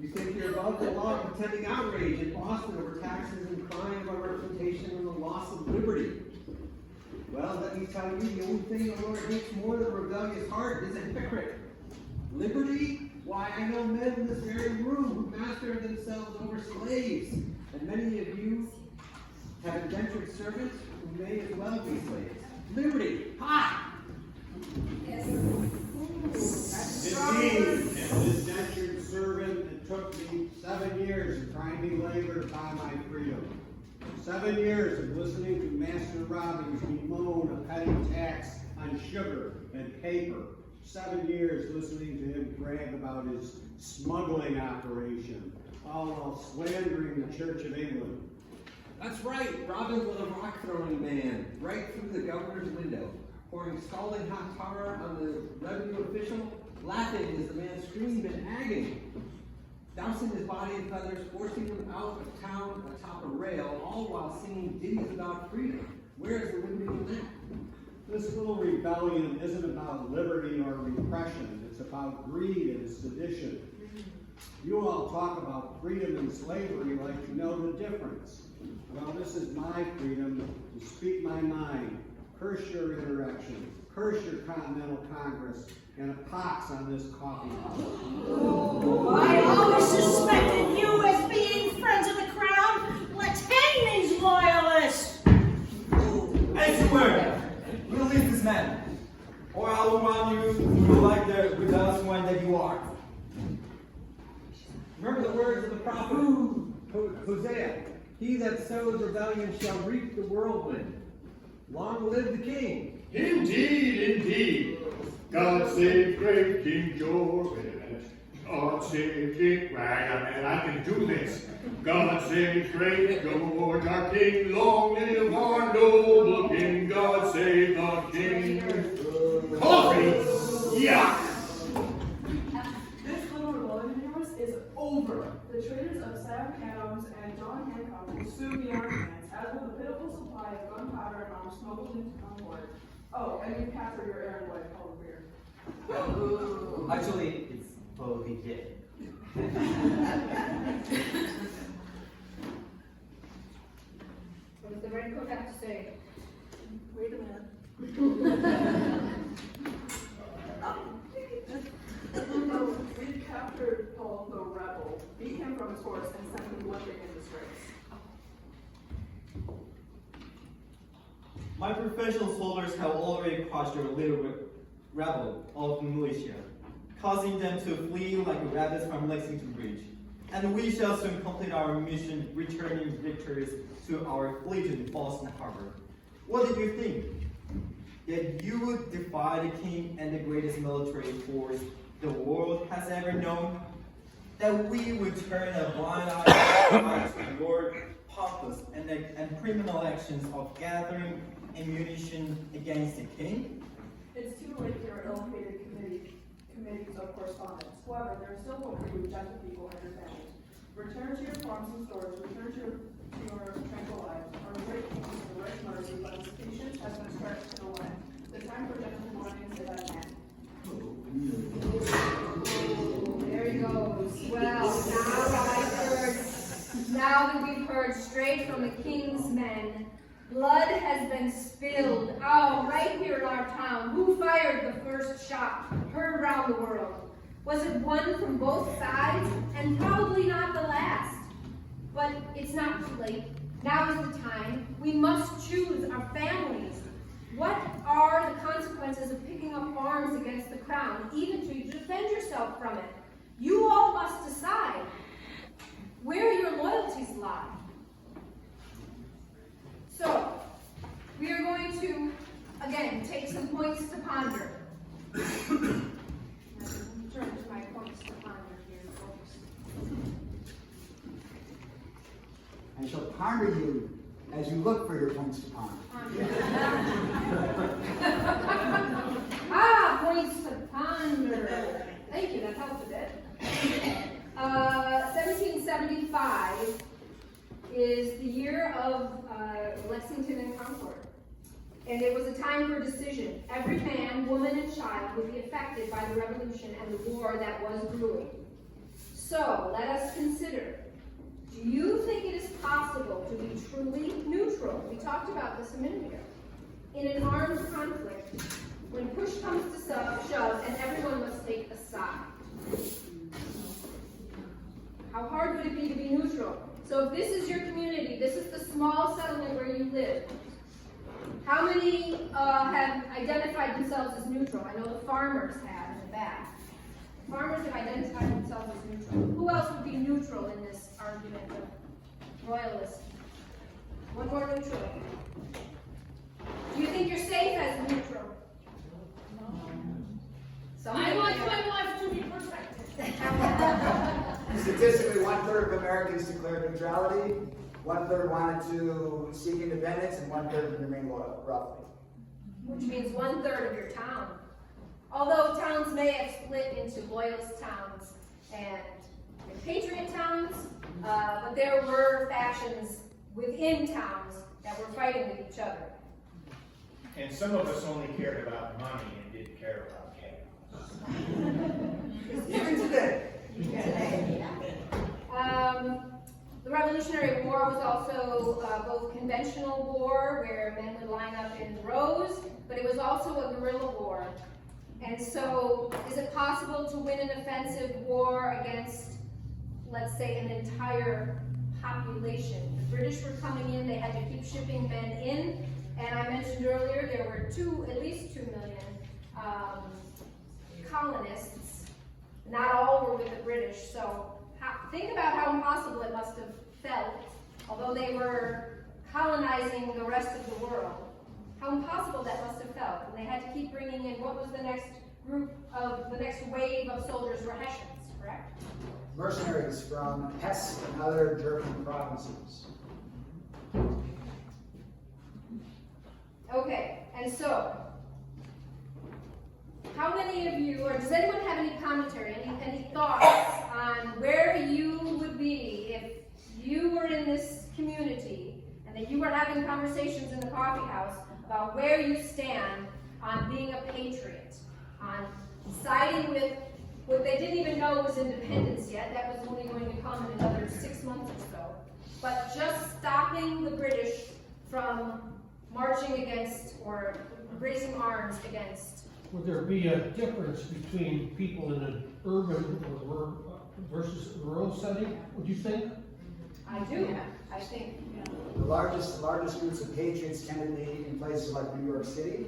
You think you're above the law, pretending outrage in Boston over taxes and crime, our reputation, and the loss of liberty. Well, let me tell you, the only thing the Lord hates more than a rebellious heart is a hypocrite. Liberty? Why, I know men in this very room who master themselves over slaves, and many of you have indentured servants who may as well be slaves. Liberty! Ha! Indeed, as indentured servant, it took me 7 years of grinding labor to buy my freedom. 7 years of listening to Master Robbins bemoan a petty tax on sugar and paper. 7 years listening to him brag about his smuggling operation, all while slandering the Church of England. That's right, Robbins was a rock-throwing man, right through the governor's window, pouring scalding hot tar on the revenue official, laughing as the man screamed in agony, dousing his body in feathers, forcing him out of town atop a rail, all while singing ditties about freedom. Where's the liberty in that? This little rebellion isn't about liberty or repression. It's about greed and sedition. You all talk about freedom and slavery like you know the difference. Well, this is my freedom to speak my mind, curse your insurrection, curse your Continental Congress, and a pox on this coffee house. I always suspected you as being friends of the crown. Let's hang these loyalists! I swear, release this man, or I will run you through like the rebellious one that you are. Remember the words of the prophet Hosea. He that sows rebellion shall reap the whirlwind. Long live the king. Indeed, indeed. God save great King George. God save King. Right, I can do this. God save great George, our King. Long live our noble King. God save the King. Coffee! Yeah! This little rebellion of yours is over. The traitors of Sam Adams and John Hancock will soon be our hands, as will the pitiful supply of gunpowder and arms smuggled into Concord. Oh, and you captured your errand wife, Paul Greer. Actually, it's both he did. What does the redcoat have to say? Wait a minute. We captured Paul the rebel, beat him from his horse, and sent him limping in disgrace. My professional soldiers have already crushed your little rebel of militia, causing them to flee like rabbits from Lexington Bridge. And we shall soon complete our mission, returning victories to our fleet in Boston Harbor. What did you think? That you would defy the king and the greatest military force the world has ever known? That we would turn a blind eye to your pompous and criminal actions of gathering ammunition against the king? It's too late for your ill-fated committees of correspondence. However, there is still hope for you, gentle people and your families. Return to your farms and stores, return to your tranquil lives. Our great king is the right mercy, but his patience has been stretched to the land. The time for gentle mourning is at hand. There he goes. Well, now that we've heard straight from the king's men, blood has been spilled. Oh, right here in our town. Who fired the first shot heard around the world? Was it one from both sides? And probably not the last. But it's not too late. Now is the time. We must choose our families. What are the consequences of picking up arms against the crown, even to defend yourself from it? You all must decide where your loyalties lie. So, we are going to, again, take some points to ponder. Turn to my points to ponder here, folks. I shall ponder you as you look for your points to ponder. Points to ponder. Thank you, that helped a bit. 1775 is the year of Lexington and Concord. And it was a time for decision. Every man, woman, and child would be affected by the revolution and the war that was brewing. So, let us consider. Do you think it is possible to be truly neutral? We talked about this a minute ago. In an armed conflict, when push comes to shove and everyone must take a side. How hard would it be to be neutral? So if this is your community, this is the small settlement where you live, How many have identified themselves as neutral? I know the farmers have in the back. The farmers have identified themselves as neutral. Who else would be neutral in this argument of royalists? One more neutral. Do you think you're safe as neutral? I want my wife to be protected. Statistically, 1/3 of Americans declared neutrality, 1/3 wanted to seek independence, and 1/3 would remain loyal, roughly. Which means 1/3 of your town. Although towns may have split into loyalist towns and patriot towns, but there were factions within towns that were fighting with each other. And some of us only cared about money and didn't care about chaos. Even today. The Revolutionary War was also both conventional war, where men would line up in rows, but it was also a guerrilla war. And so, is it possible to win an offensive war against, let's say, an entire population? The British were coming in, they had to keep shipping men in, and I mentioned earlier there were at least 2 million colonists. Not all were with the British, so think about how impossible it must have felt, although they were colonizing the rest of the world. How impossible that must have felt. And they had to keep bringing in, what was the next wave of soldiers were Hessians, correct? Mercenaries from Hesse and other German provinces. Okay, and so, how many of you, or does anyone have any commentary, any thoughts on where you would be if you were in this community and that you were having conversations in the coffee house about where you stand on being a patriot, on siding with what they didn't even know was independence yet, that was only going to come in another 6 months or so, but just stopping the British from marching against or raising arms against. Would there be a difference between people in an urban or versus rural setting, would you think? I do, I think. The largest groups of patriots tend to be in places like New York City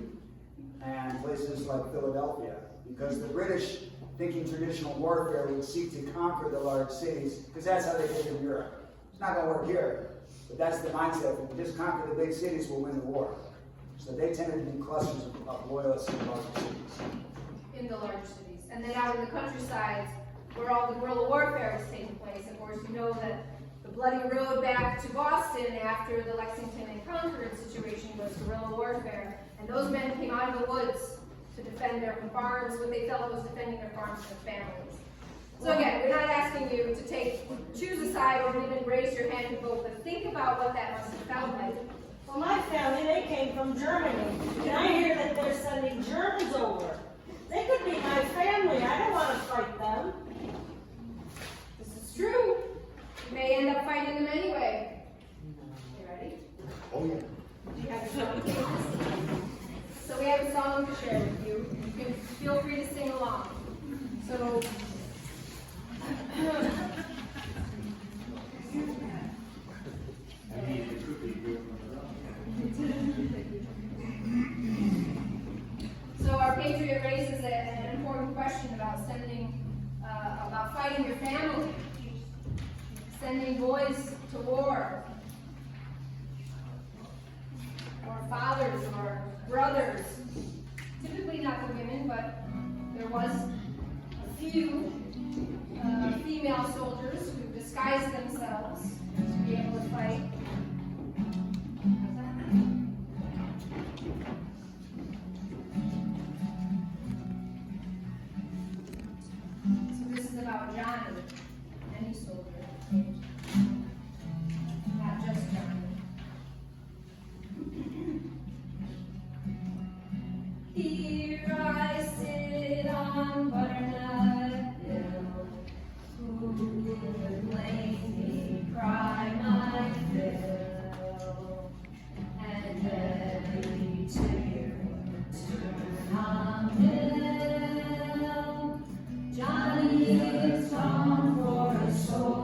and places like Philadelphia, because the British, thinking traditional warfare, would seek to conquer the large cities, because that's how they did in Europe. It's not going to work here, but that's the mindset. If we just conquer the big cities, we'll win the war. So they tended to be clusters of loyalists in the large cities. In the large cities. And then out in the countryside, where all the guerrilla warfare was taking place, of course, you know that the bloody road back to Boston after the Lexington and Concord situation was guerrilla warfare. And those men came out of the woods to defend their farms, what they felt was defending their farms and their families. So again, we're not asking you to choose a side or even raise your hand to vote, but think about what that must have felt like. Well, my family, they came from Germany, and I hear that they're sending Germans over. They could be my family. I don't want to fight them. This is true. You may end up fighting them anyway. You ready? Oh yeah. Do you have a song? So we have a song to share with you. You can feel free to sing along. So. So our patriot raises an important question about about fighting your family, sending boys to war, or fathers or brothers. Typically not the women, but there was a few female soldiers who disguised themselves to be able to fight. So this is about Johnny, any soldier, not just Johnny. Here I sit on Butternut Hill. Who would blame me, cry my fill? And every tear turn on hill. Johnny is gone for a soul.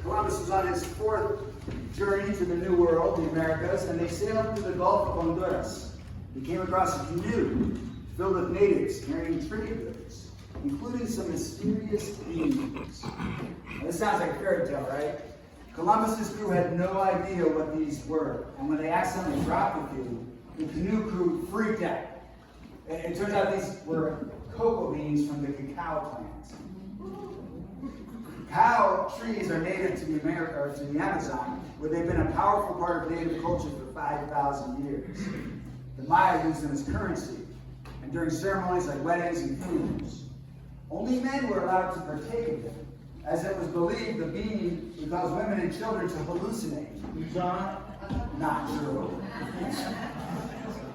Columbus was on his 4th journey to the New World, the Americas, and they sailed through the Gulf of Honduras. He came across a canoe filled with natives carrying trade goods, including some mysterious beings. Now, this sounds like a fairy tale, right? Columbus's crew had no idea what these were, and when they accidentally dropped the few, the canoe crew freaked out. It turns out these were cocoa beans from the cacao plant. Cacao trees are native to the Amazon, where they've been a powerful part of native culture for 5,000 years. The Maya used them as currency, and during ceremonies like weddings and funerals. Only men were allowed to partake of them, as it was believed the bean would cause women and children to hallucinate. Not true.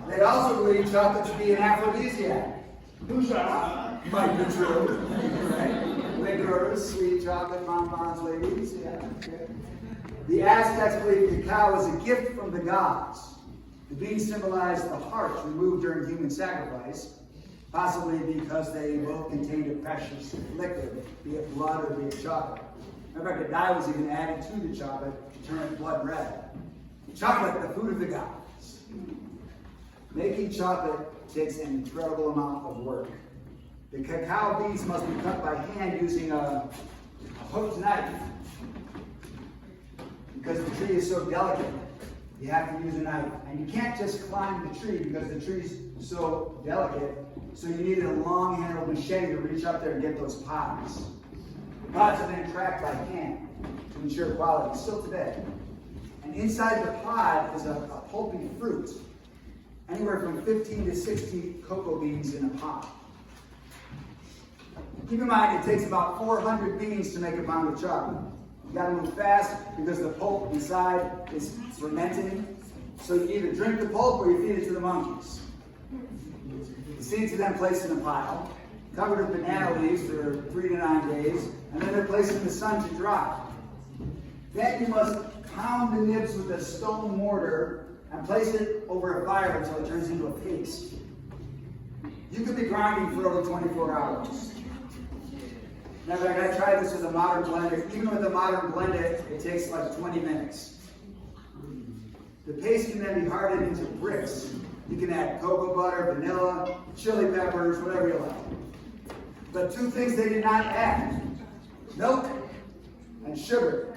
They also believed chocolate to be an aphrodisiac. Might be true. Right? Liquors, sweet chocolate, bonbons, ladies. Yeah. Okay. The Aztecs believed cacao was a gift from the gods. The bean symbolized the heart removed during human sacrifice, possibly because they both contained a precious liquid, be it blood or be it chocolate. In fact, a dye was even added to the chocolate to turn it blood red. Chocolate, the food of the gods. Making chocolate takes an incredible amount of work. The cacao beans must be cut by hand using a hooked knife. Because the tree is so delicate, you have to use a knife. And you can't just climb the tree because the tree's so delicate, so you need a long-handled machete to reach up there and get those pods. The pods are then cracked by hand to ensure quality, still today. And inside the pod is a pulpy fruit, anywhere from 15 to 60 cocoa beans in a pod. Keep in mind, it takes about 400 beans to make a pound of chocolate. You gotta move fast because the pulp inside is fermenting. So you either drink the pulp or you feed it to the monkeys. The seeds are then placed in a pile, covered with banana leaves for 3 to 9 days, and then they're placed in the sun to dry. Then you must pound the nibs with a stone mortar and place it over a fire until it turns into a paste. You could be grinding for over 24 hours. Now, I tried this with a modern blender. Even with a modern blender, it takes like 20 minutes. The paste can then be hardened into bricks. You can add cocoa butter, vanilla, chili peppers, whatever you like. But 2 things they did not add: milk and sugar.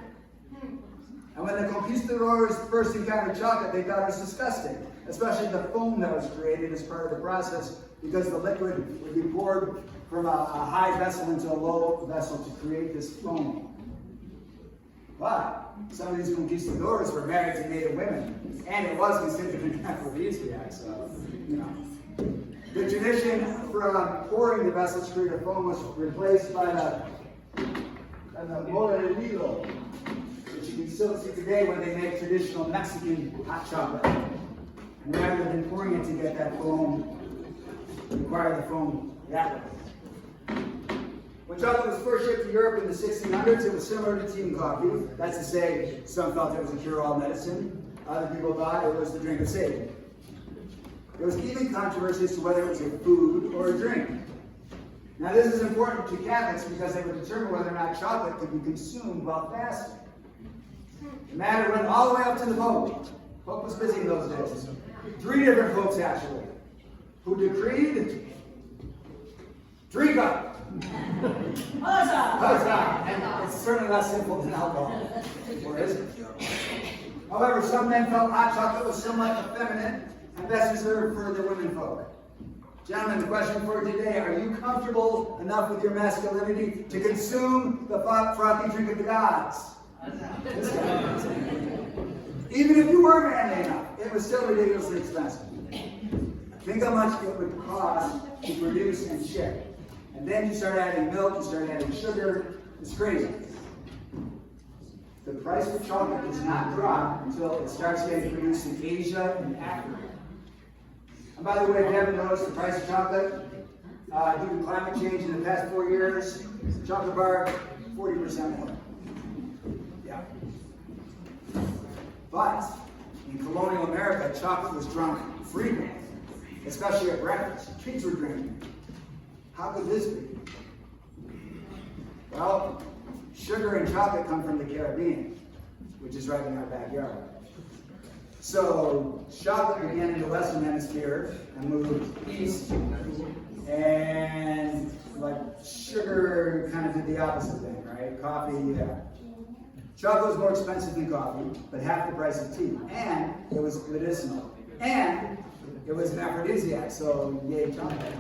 And when the conquistadors first encountered chocolate, they thought it was disgusting, especially the foam that was created as part of the process, because the liquid would be poured from a high vessel into a low vessel to create this foam. But some of these conquistadors were married to native women, and it was considered an aphrodisiac, so, you know. The tradition for pouring the vessel to create a foam was replaced by the morelilo, which you can still see today when they make traditional Mexican hot chocolate. And rather than pouring it to get that foam, require the foam that way. When chocolate was first shipped to Europe in the 1600s, it was similar to tea and coffee. That's to say, some thought it was a cure-all medicine. Other people thought it was the drink of Satan. There was even controversy as to whether it was a food or a drink. Now, this is important to Catholics because they would determine whether or not chocolate could be consumed while fasting. The matter went all the way up to the Pope. Pope was busy in those days. 3 different popes, actually, who decreed, drink up. Huzzah! And it's certainly less simple than alcohol. Or is it? However, some men felt hot chocolate was somewhat effeminate and best reserved for the women folk. Gentlemen, the question for today: are you comfortable enough with your masculinity to consume the frothy drink of the gods? Even if you were manly enough, it was still ridiculously expensive. Think how much it would cost to produce and ship. And then you start adding milk, you start adding sugar. It's crazy. The price of chocolate does not drop until it starts getting produced in Asia and Africa. And by the way, if you haven't noticed the price of chocolate, due to climate change in the past 4 years, chocolate bar, 40% more. Yeah. But in colonial America, chocolate was drunk frequently, especially at breakfast. Kids were drinking. How could this be? Well, Sugar and chocolate come from the Caribbean, which is right in our backyard. So chocolate began in the Western Hemisphere and moved east, and like sugar kind of did the opposite thing, right? Coffee, yeah. Chocolate was more expensive than coffee, but half the price of tea, and it was medicinal, and it was an aphrodisiac, so yay chocolate.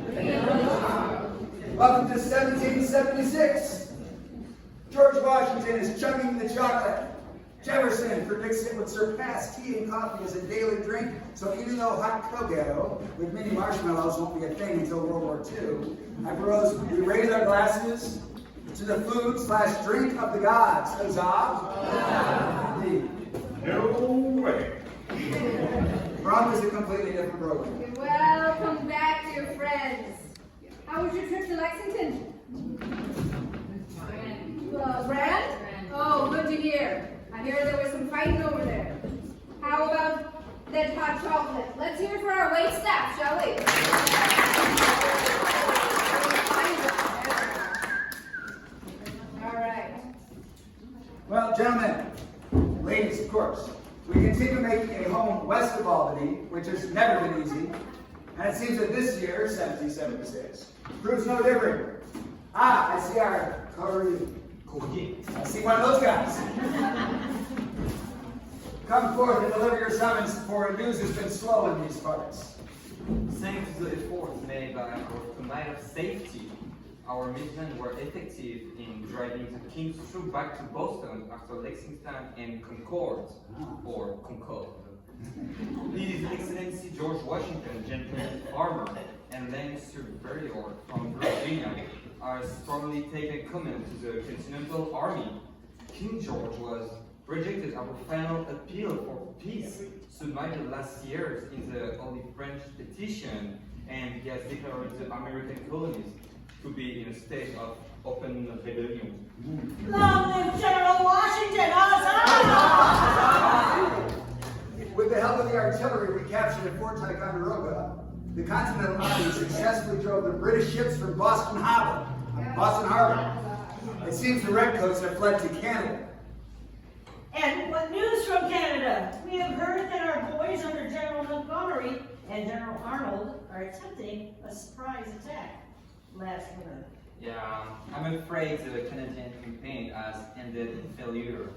Welcome to 1776. George Washington is chugging the chocolate. Jefferson predicts it would surpass tea and coffee as a daily drink, so even though hot cocoa with mini marshmallows won't be a thing until World War II, we raise our glasses to the food/drink of the gods. Huzzah! Indeed. No way. Prom is a completely different program. Welcome back, dear friends. How was your trip to Lexington? Brand? Oh, good to hear. I hear there was some fighting over there. How about that hot chocolate? Let's hear it for our wait staff, shall we? All right. Well, gentlemen, ladies, of course, we continue making a home west of Albany, which has never been easy, and it seems that this year, 1776, proves no different. Ah, I see our colonial. I see one of those guys. Come forth and deliver your summons, for news has been slow in these parts. Thanks to the efforts made by our command of safety, our mission were effective in driving the King's troops back to Boston after Lexington and Concord, or Concord. His Excellency George Washington, gentleman farmer, and land superior from Virginia are strongly taken command to the Continental Army. King George was rejected our final appeal for peace submitted last year in the Holy French petition, and he has declared the American colonies to be in a state of open rebellion. Long live General Washington! Huzzah! With the help of the artillery we captured at Fort Ticonderoga, the Continental Army successfully drove the British ships from Boston Harbor. It seems the redcoats have fled to Canada. And what news from Canada? We have heard that our boys under General Montgomery and General Arnold are attempting a surprise attack last winter. Yeah, I'm afraid the Canadian campaign has ended in failure.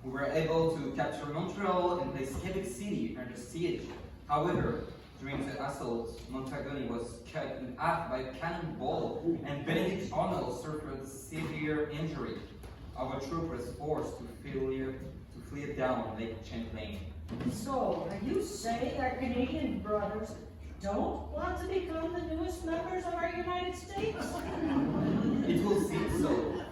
We were able to capture Montreal and place Quebec City under siege. However, during the assault, Montgomery was cut in half by a cannonball, and Benedict Arnold suffered severe injury. Our troop was forced to flee down Lake Champlain. So, are you saying our Canadian brothers don't want to become the newest members of our United States? It will seem so.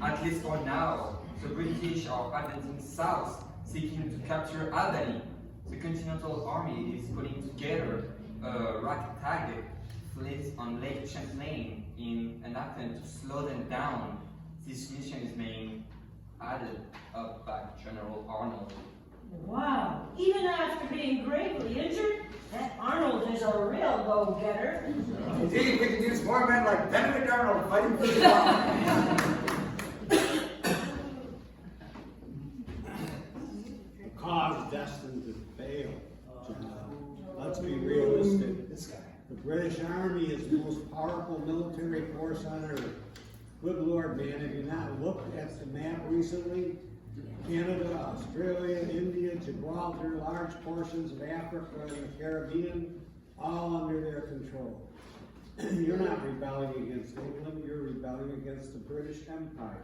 At least for now, the British are advancing south, seeking to capture Albany. The Continental Army is putting together a ragtag fleet on Lake Champlain in an attempt to slow them down. This mission is being added up by General Arnold. Wow, even after being gravely injured, that Arnold is a real go-getter. Indeed, we could use more men like Benedict Arnold fighting for the law. Cause destined to fail. Let's be realistic. The British Army is the most powerful military force on earth. Good Lord, man, have you not looked at the map recently? Canada, Australia, India, Gibraltar, large portions of Africa and the Caribbean, all under their control. You're not rebelling against England, you're rebelling against the British Empire.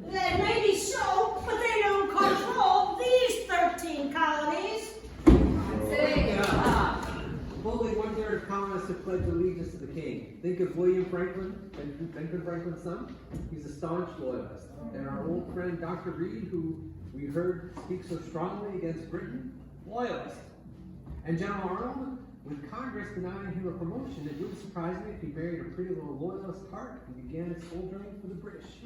That may be so, but they don't control these 13 colonies. Fully 1/3 of colonists have pledged allegiance to the king. Think of William Franklin, Benjamin Franklin's son. He's a staunch loyalist. And our old friend Dr. Reed, who we heard speak so strongly against Britain, loyalist. And General Arnold, with Congress denying him a promotion, it wouldn't surprise me if he buried a pretty little loyalist heart and began his soldiering for the British.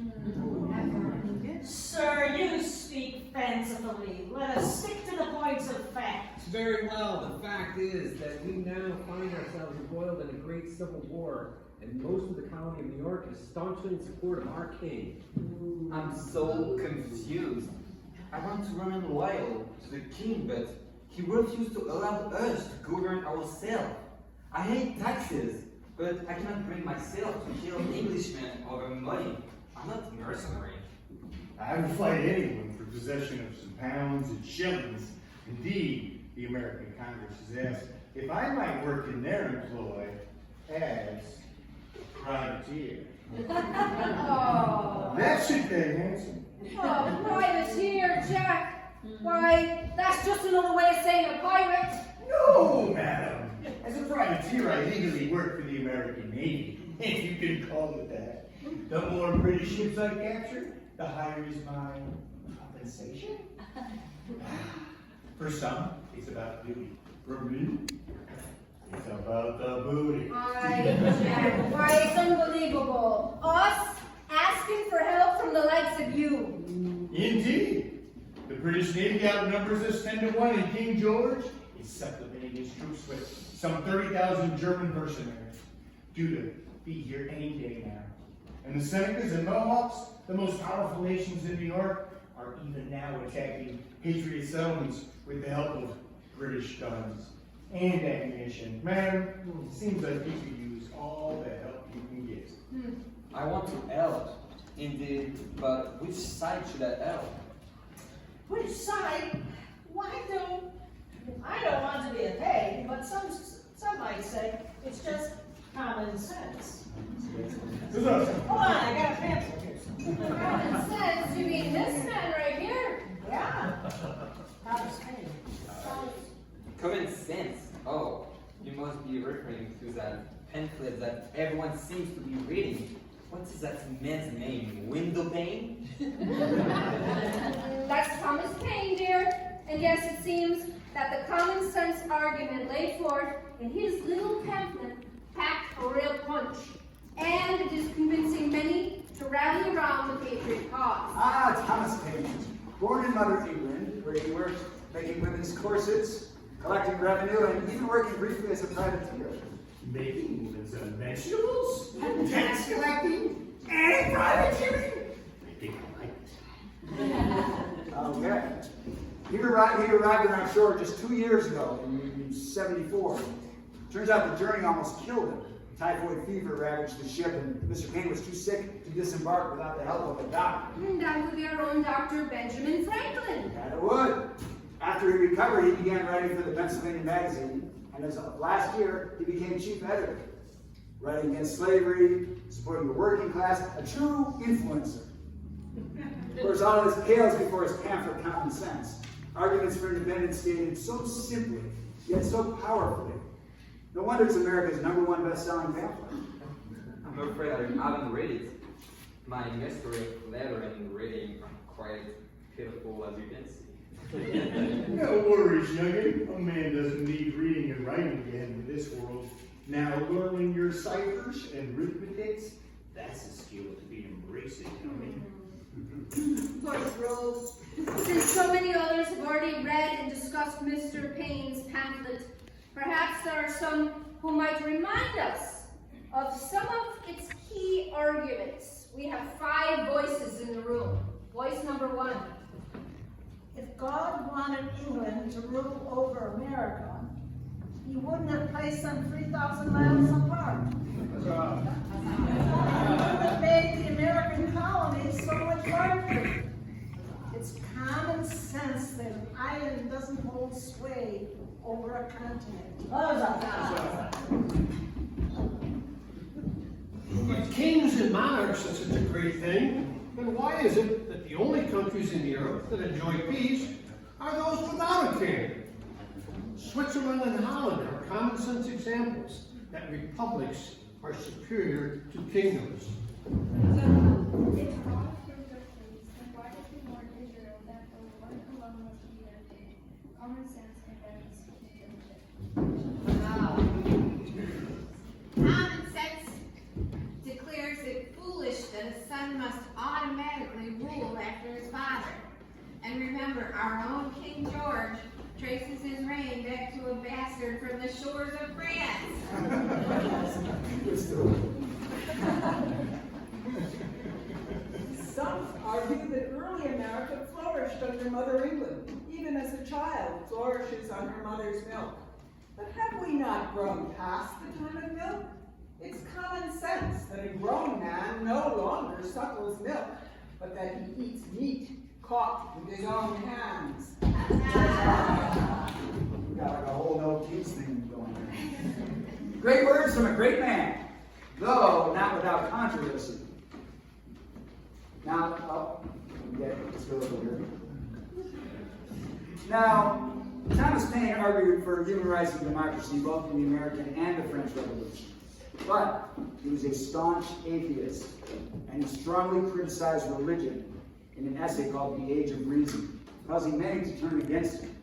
Sir, you speak fancifully. Let us stick to the points of fact. Very well. The fact is that we now find ourselves embroiled in a great civil war, and most of the colony of New York is staunchly in support of our king. I'm so confused. I want to remain loyal to the king, but he refused to allow us to govern ourselves. I hate taxes, but I cannot bring myself to kill Englishmen over money. I'm not a mercenary. I would fight anyone for possession of some pounds and shillings. Indeed, the American Congress has asked if I might work in their employ as a privateer. Oh, That should pay handsome. privateer, Jack. Why, that's just another way of saying a pirate. No, madam. As a privateer, I legally work for the American Navy, if you can call it that. The more British ships I capture, the higher is my compensation. For some, it's about duty. For me, it's about the booty. Jack, why, it's unbelievable. Us asking for help from the likes of you. Indeed. The British Navy outnumbers us 10-1, and King George is supplementing his troops with some 30,000 German mercenaries, due to be here any day now. And the Senecas and Mohawks, the most powerful nations in New York, are even now attacking Patriot settlements with the help of British guns and ammunition. Man, it seems like you could use all the help you can get. I want to help, indeed, but which side should I help? Which side? I don't want to be a pig, but some might say it's just common sense. Who's up? Hold on, I got a pencil here. Common sense, you mean this man right here? Yeah. Common sense. Common sense. Oh, you must be referring to that pamphlet that everyone seems to be reading. What is that man's name? Windowpane? That's Thomas Paine, dear. And yes, it seems that the common sense argument laid forth in his little pamphlet packed a real punch. And it is convincing many to rally around the patriot cause. Thomas Paine, born in Mother England, where he worked making women's corsets, collecting revenue, and even working briefly as a privateer. Making women's own vegetables, tax collecting, and privateering. I think I like it. Okay. He arrived on our shore just 2 years ago, in 74. Turns out the journey almost killed him. Typhoid fever ravaged the ship, and Mr. Paine was too sick to disembark without the help of a doctor. That would be our own Dr. Benjamin Franklin. And it would. After he recovered, he began writing for the Pennsylvania Magazine, and as of last year, he became chief editor, writing against slavery, supporting the working class, a true influencer. Of course, all of this pales before his pamphlet Common Sense. Arguments for independence stated so simply, yet so powerfully. No wonder it's America's #1 best-selling pamphlet. I'm afraid I haven't read it. My mystery letter and reading are quite pitiful, as you can see. No worries, youngin. A man doesn't need reading and writing again in this world. Now learning your ciphers and arithmetics, that's a skill to be embraced, youngin. Poor Rose. Since so many others have already read and discussed Mr. Paine's pamphlet, perhaps there are some who might remind us of some of its key arguments. We have 5 voices in the room. Voice number 1. If God wanted England to rule over America, he wouldn't have placed them 3,000 miles apart. He would have made the American colonies so much larger. It's common sense that an island doesn't hold sway over a continent. If kings and monarchs are such a great thing, then why is it that the only countries in Europe that enjoy peace are those without a king? Switzerland and Holland are common sense examples that republics are superior to kingdoms. If God approved of peace, then why did he warn Israel that the Lord alone was to be their king? Common sense and values Common sense declares it foolish that a son must automatically rule after his father. And remember, our own King George traces his reign back to a bastard from the shores of France. Some argue that early America flourished under Mother England, even as a child flourishes on her mother's milk. But have we not grown past the time of milk? It's common sense that a grown man no longer suckles milk, but that he eats meat caught with his own hands. We got like a whole no kids thing going on. Great words from a great man, though not without controversy. Now, let's go over here. Now, Thomas Paine argued for human rights and democracy both in the American and the French Revolution. But he was a staunch atheist, and he strongly criticized religion in an essay called The Age of Reason, causing many to turn against him.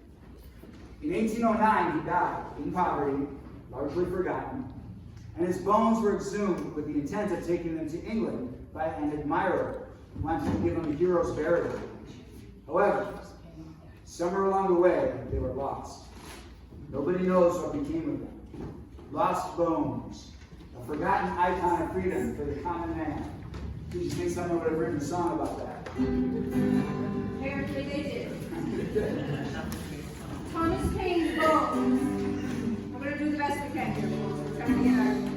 In 1809, he died in poverty, largely forgotten, and his bones were exhumed with the intent of taking them to England by an admirer who wanted to give him a hero's burial. However, somewhere along the way, they were lost. Nobody knows what became of them. Lost bones, a forgotten icon of freedom for the common man. Do you think someone would have written a song about that? Apparently they did. Thomas Paine's bones. I'm going to do the best we can here, folks. We're trying to get our...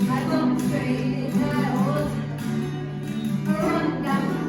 I won't trade my old run down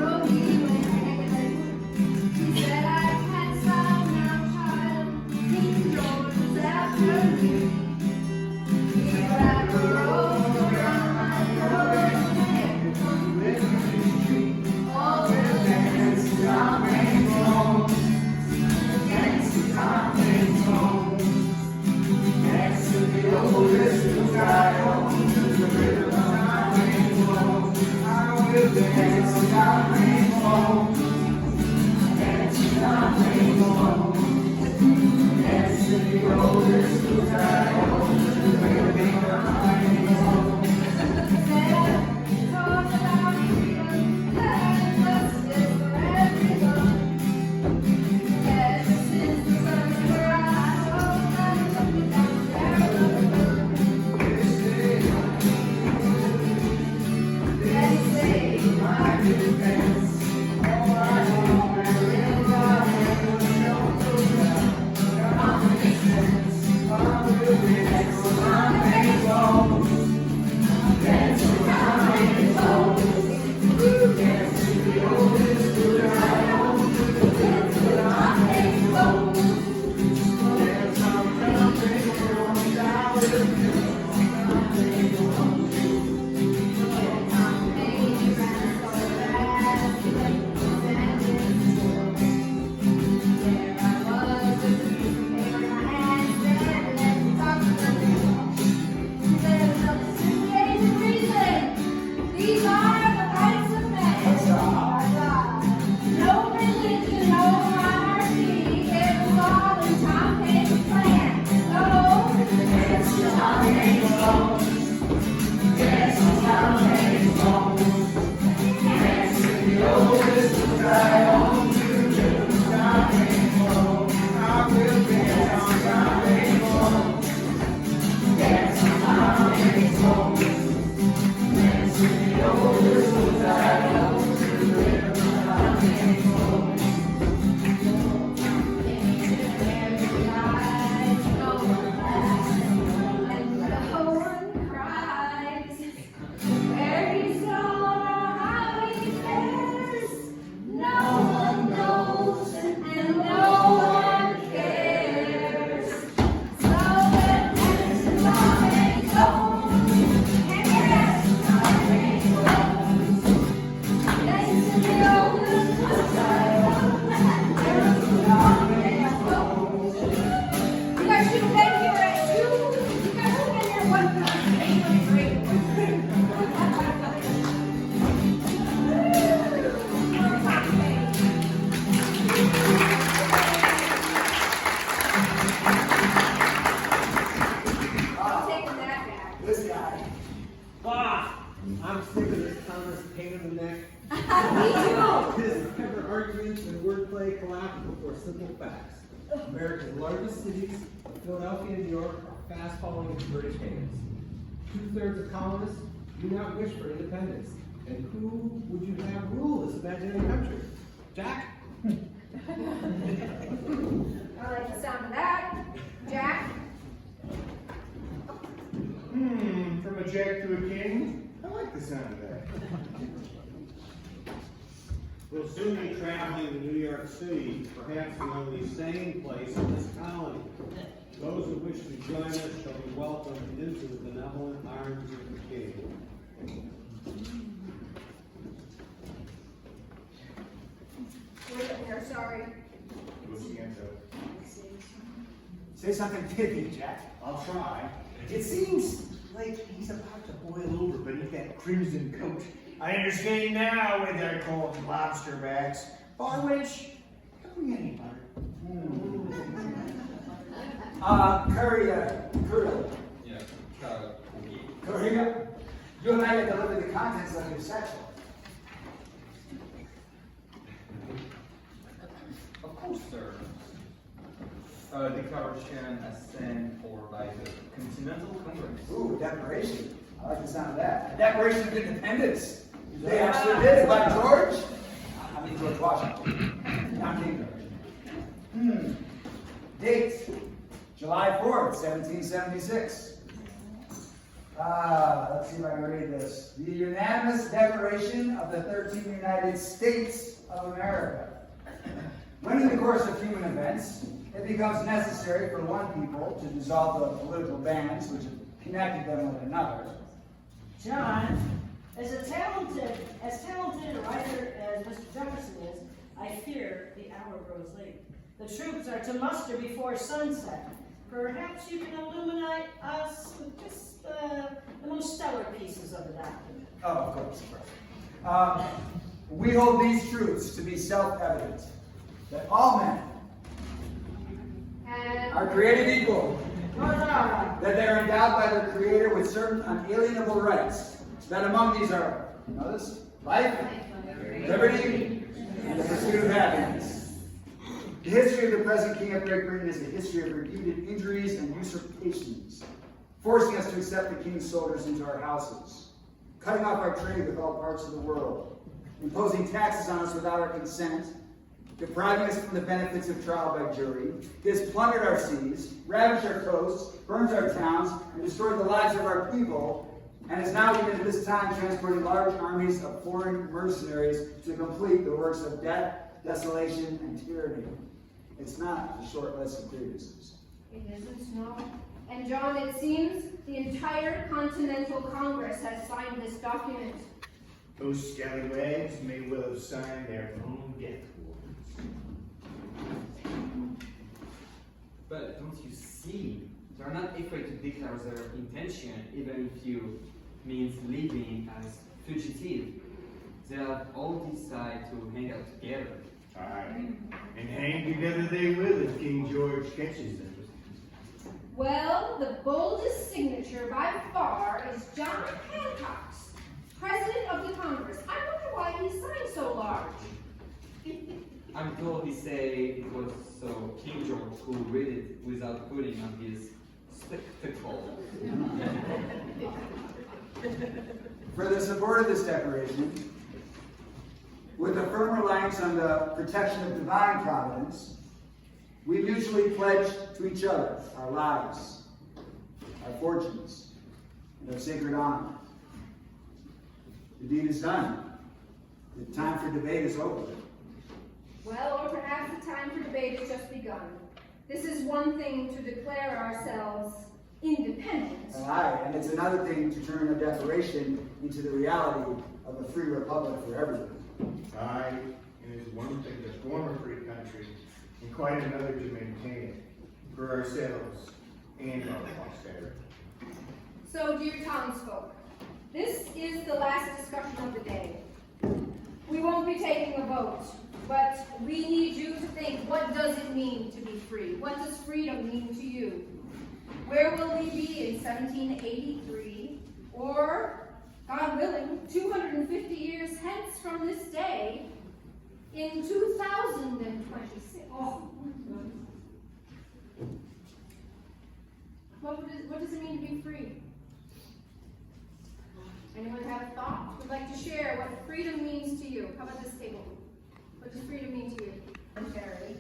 get galactical for simple facts. America's largest cities, Philadelphia and New York, are fast falling into British hands. 2/3 of colonists do not wish for independence. And who would you have rule this imaginary country? Jack? I like the sound of that. Jack? From a jack to a king? I like the sound of that. We'll soon be traveling to New York City, perhaps the only sane place in this colony. Those who wish to join us shall be welcomed into the benevolent arms of the king. Wait a minute, sorry. Say something pithy, Jack. I'll try. It seems like he's about to boil over beneath that crimson coat. I understand now why they're called lobster backs. Bar wench, don't we any butter? Curry. Yeah, Curry. You and I get to look at the contents of your satchel. of course, sir. Declaration as sent for by the Continental Congress. Ooh, declaration. I like the sound of that. A Declaration of Independence. They actually did it by George. I mean George Washington. Not King George. Date. July 4th, 1776. Let's see if I can read this. The unanimous declaration of the 13 United States of America. When in the course of human events, it becomes necessary for one people to dissolve the political bands which have connected them with another. John, as talented a writer as Mr. Jefferson is, I fear the hour grows late. The troops are to muster before sunset. Perhaps you can illuminate us with just the most stellar pieces of the document. Oh, of course. We hold these truths to be self-evident, that all men are created equal, that they are endowed by their Creator with certain unalienable rights, that among these are, notice, life, liberty, and the pursuit of happiness. The history of the present King of Great Britain is a history of repeated injuries and usurpations, forcing us to accept the King's soldiers into our houses, cutting off our trade with all parts of the world, imposing taxes on us without our consent, depriving us from the benefits of trial by jury. He has plundered our seas, ravaged our coasts, burned our towns, and destroyed the lives of our people, and is now even at this time transporting large armies of foreign mercenaries to complete the works of death, desolation, and tyranny. It's not a short list of grievances. It isn't, no. And John, it seems the entire Continental Congress has signed this document. Those scallywags may well have signed their own death warrants. But don't you see? They're not afraid to declare their intention, even if you means living as fugitive. They have all decided to hang out together. Aye. And hang together they will if King George catches them. Well, the boldest signature by far is John Hancock's, President of the Congress. I wonder why he signed so large. I'm told he say it was so King George who read it without putting on his spectacles. For the support of this declaration, with a firm reliance on the protection of divine providence, we mutually pledge to each other our lives, our fortunes, and our sacred honor. The deed is done. The time for debate is over. Well, or perhaps the time for debate has just begun. This is one thing to declare ourselves independent. Aye, and it's another thing to turn a declaration into the reality of a free republic for everyone. Aye, and it's one thing to form a free country, and quite another to maintain it for ourselves and our posterity. So, dear townsfolk, this is the last discussion of the day. We won't be taking a vote, but we need you to think, what does it mean to be free? What does freedom mean to you? Where will we be in 1783, or, God willing, 250 years hence from this day, in 2026. Oh. What does it mean to be free? Anyone have a thought? Would like to share what freedom means to you? How about this table? What does freedom mean to you? Terry.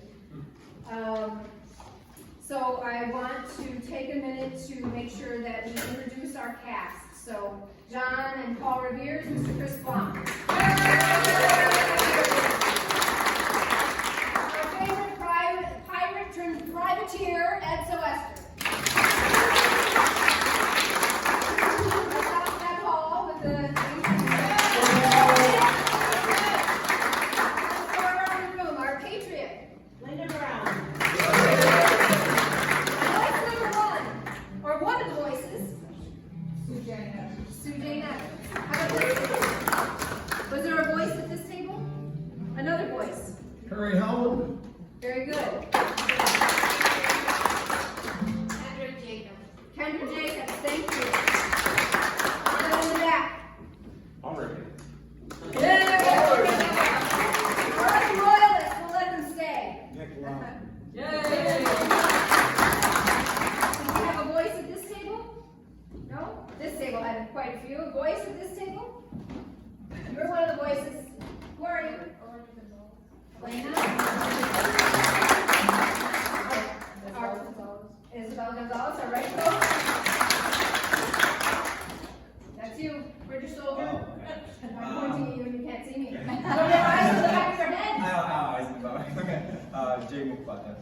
So I want to take a minute to make sure that we introduce our cast. So John and Paul Revere, Mr. Chris Blum. Our favorite pirate turned privateer, Ed Sylvester. That's Paul with the room, our patriot. Linda Brown. Voice number one, or one of the voices. Sue Jane Evans. How about this? Was there a voice at this table? Another voice. Harry Howell. Very good. Kendra Jacobs. Kendra Jacobs, thank you. And in the back. All right. Yeah. All right, royalists, we'll let them stay. Nick Long. Yay. Do we have a voice at this table? No? This table had quite a few. A voice at this table? You're one of the voices. Who are you? Elena? Isabel Gonzalez, our right coach. That's you. British soldier. I'm pointing at you and you can't see me. Put your eyes in the back of your head. Eyes in the back. Jay Mukbata.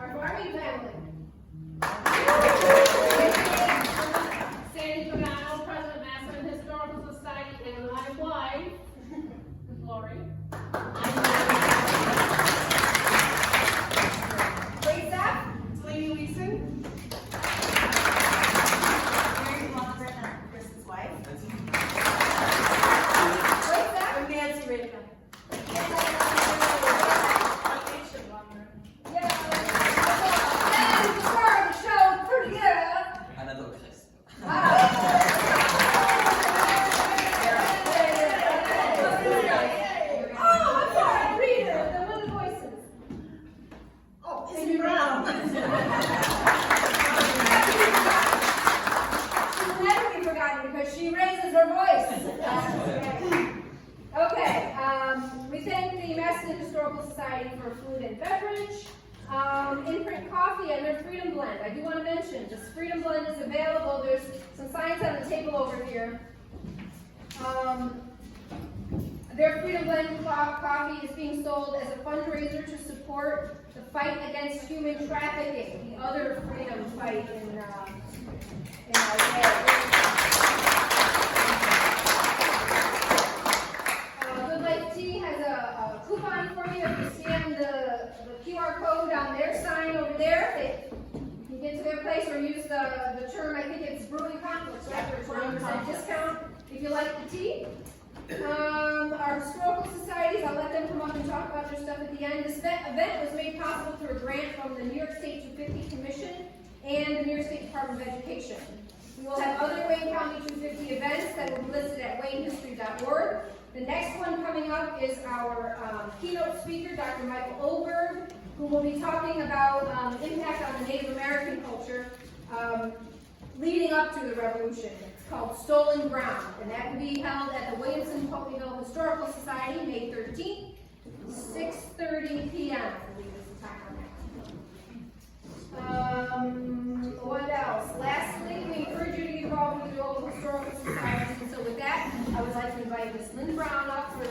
Our farming family. Sandy Pagano, President, Master Historical Society, and my wife, Lori. Great staff. Lady Leeson. Mary Longford, Chris's wife. Great staff. I'm Nancy Raven. Yeah. And the star of the show, pretty good. Another Chris. Oh, I'm sorry, Rita, the one of the voices. Oh, Amy Brown. She'll never be forgotten because she raises her voice. Okay, we thank the Massachusetts Historical Society for food and beverage. Imprint coffee and their Freedom Blend. I do want to mention this Freedom Blend is available. There's some signs on the table over here. Their Freedom Blend coffee is being sold as a fundraiser to support the fight against human trafficking, the other freedom fight in our day. Good Life Tea has a coupon for you. If you scan the QR code on their sign over there, you can get to their place or use the term, I think it's Brewing Conflicts, right? For a 20% discount if you like the tea. Our historical societies, I'll let them come up and talk about their stuff at the end. This event was made possible through a grant from the New York State 250 Commission and the New York State Department of Education. We will have other Wayne County 250 events that will be listed at waynehistory.org. The next one coming up is our keynote speaker, Dr. Michael Oberg, who will be talking about impact on the Native American culture leading up to the Revolution. It's called Stolen Ground, and that will be held at the Williamson-Pulteneyville Historical Society, May 13th, 6:30 p.m. I believe is the time on that. What else? Lastly, we encourage you to get involved with your local historical societies. And so with that, I would like to invite Ms. Lynn Brown up for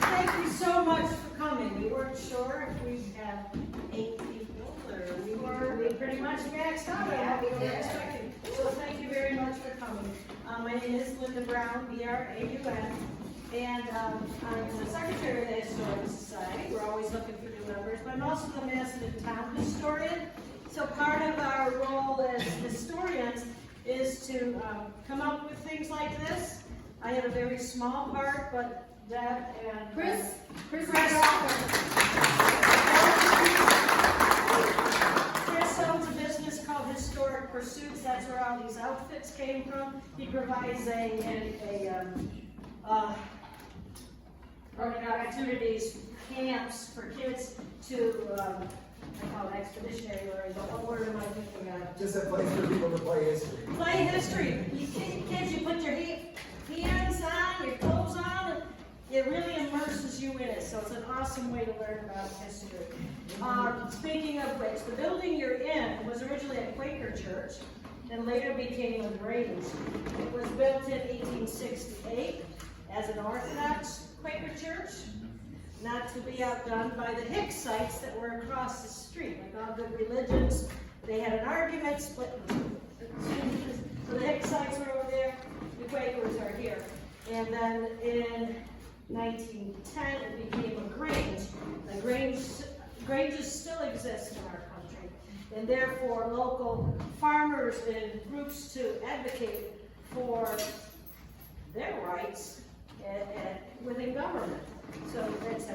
Thank you so much for coming. We weren't sure if we'd have 8 people, or we pretty much maxed out on what we were expecting. So thank you very much for coming. My name is Linda Brown, B-R-A-U-N, and I'm the secretary of the Historical Society. We're always looking for new members, but I'm also the Massillon Town Historian. So part of our role as historians is to come up with things like this. I have a very small part, but that and Chris owns Chris owns a business called historic pursuits, that's where all these outfits came from. He provides opportunities, camps for kids to, I call it expeditionary learning, but what word am I thinking of? Just a place for people to play history. Play history. Kids, you put your hands on, your clothes on, and it really immerses you in it. So it's an awesome way to learn about history. Speaking of which, the building you're in was originally a Quaker church and later became a Grange. It was built in 1868 as an Orthodox Quaker church, not to be outdone by the Hicksites that were across the street. Like all good religions, they had an argument, split. So the Hicksites were over there, the Quakers are here. And then in 1910, it became a Grange. Granges still exist in our country, and therefore local farmers and groups to advocate for their rights within government. So that's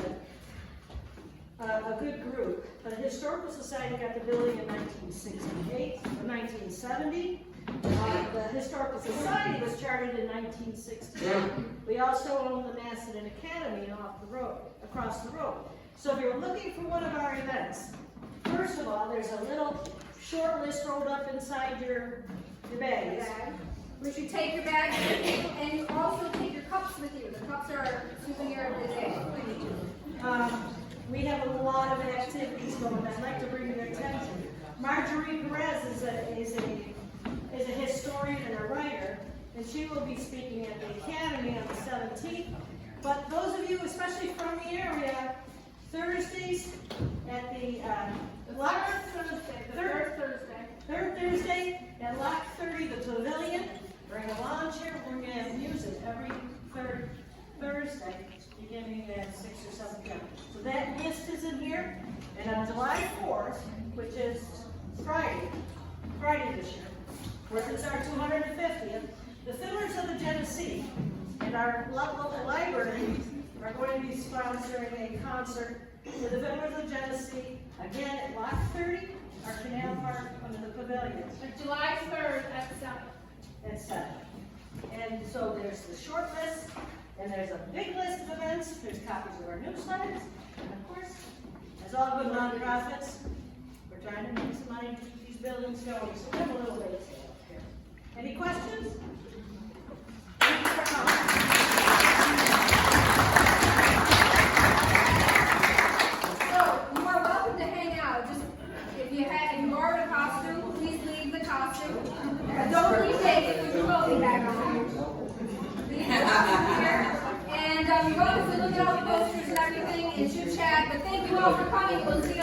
a good group. But the Historical Society got the building in 1968 or 1970. The Historical Society was chartered in 1968. We also own the Macedon Academy across the road. So if you're looking for one of our events, first of all, there's a little short list rolled up inside your bags. We should take your bag with you, and you also take your cups with you. The cups are a souvenir of the day. We have a lot of activities going on. I'd like to bring your attention. Marjorie Perez is a historian and a writer, and she will be speaking at the Academy on the 17th. But those of you, especially from the area, Thursdays at the third Thursday at Lock 30, the Pavilion. Bring a lawn chair. We're going to have music every third Thursday, beginning at 6 or 7 p.m. So that list is in here. And on July 4th, which is Friday this year, of course it's our 250th, the Fiddlers of the Genesee and our local library are going to be sponsoring a concert with the Fiddlers of the Genesee, again at Lock 30, our Canal Park under the pavilion. July 3rd at 7. At 7. And so there's the short list, and there's a big list of events. There's copies of our newsletters, and of course, as all good nonprofits, we're trying to make some money to keep these buildings going. So we have a little ways to go up here. Any questions? Thank you for coming. If you borrowed a costume, please leave the costume. Don't leave it with your clothing bag on. Leave the costume here. And you're welcome to look at all the posters and everything and chit chat. But thank you all for coming. We'll see you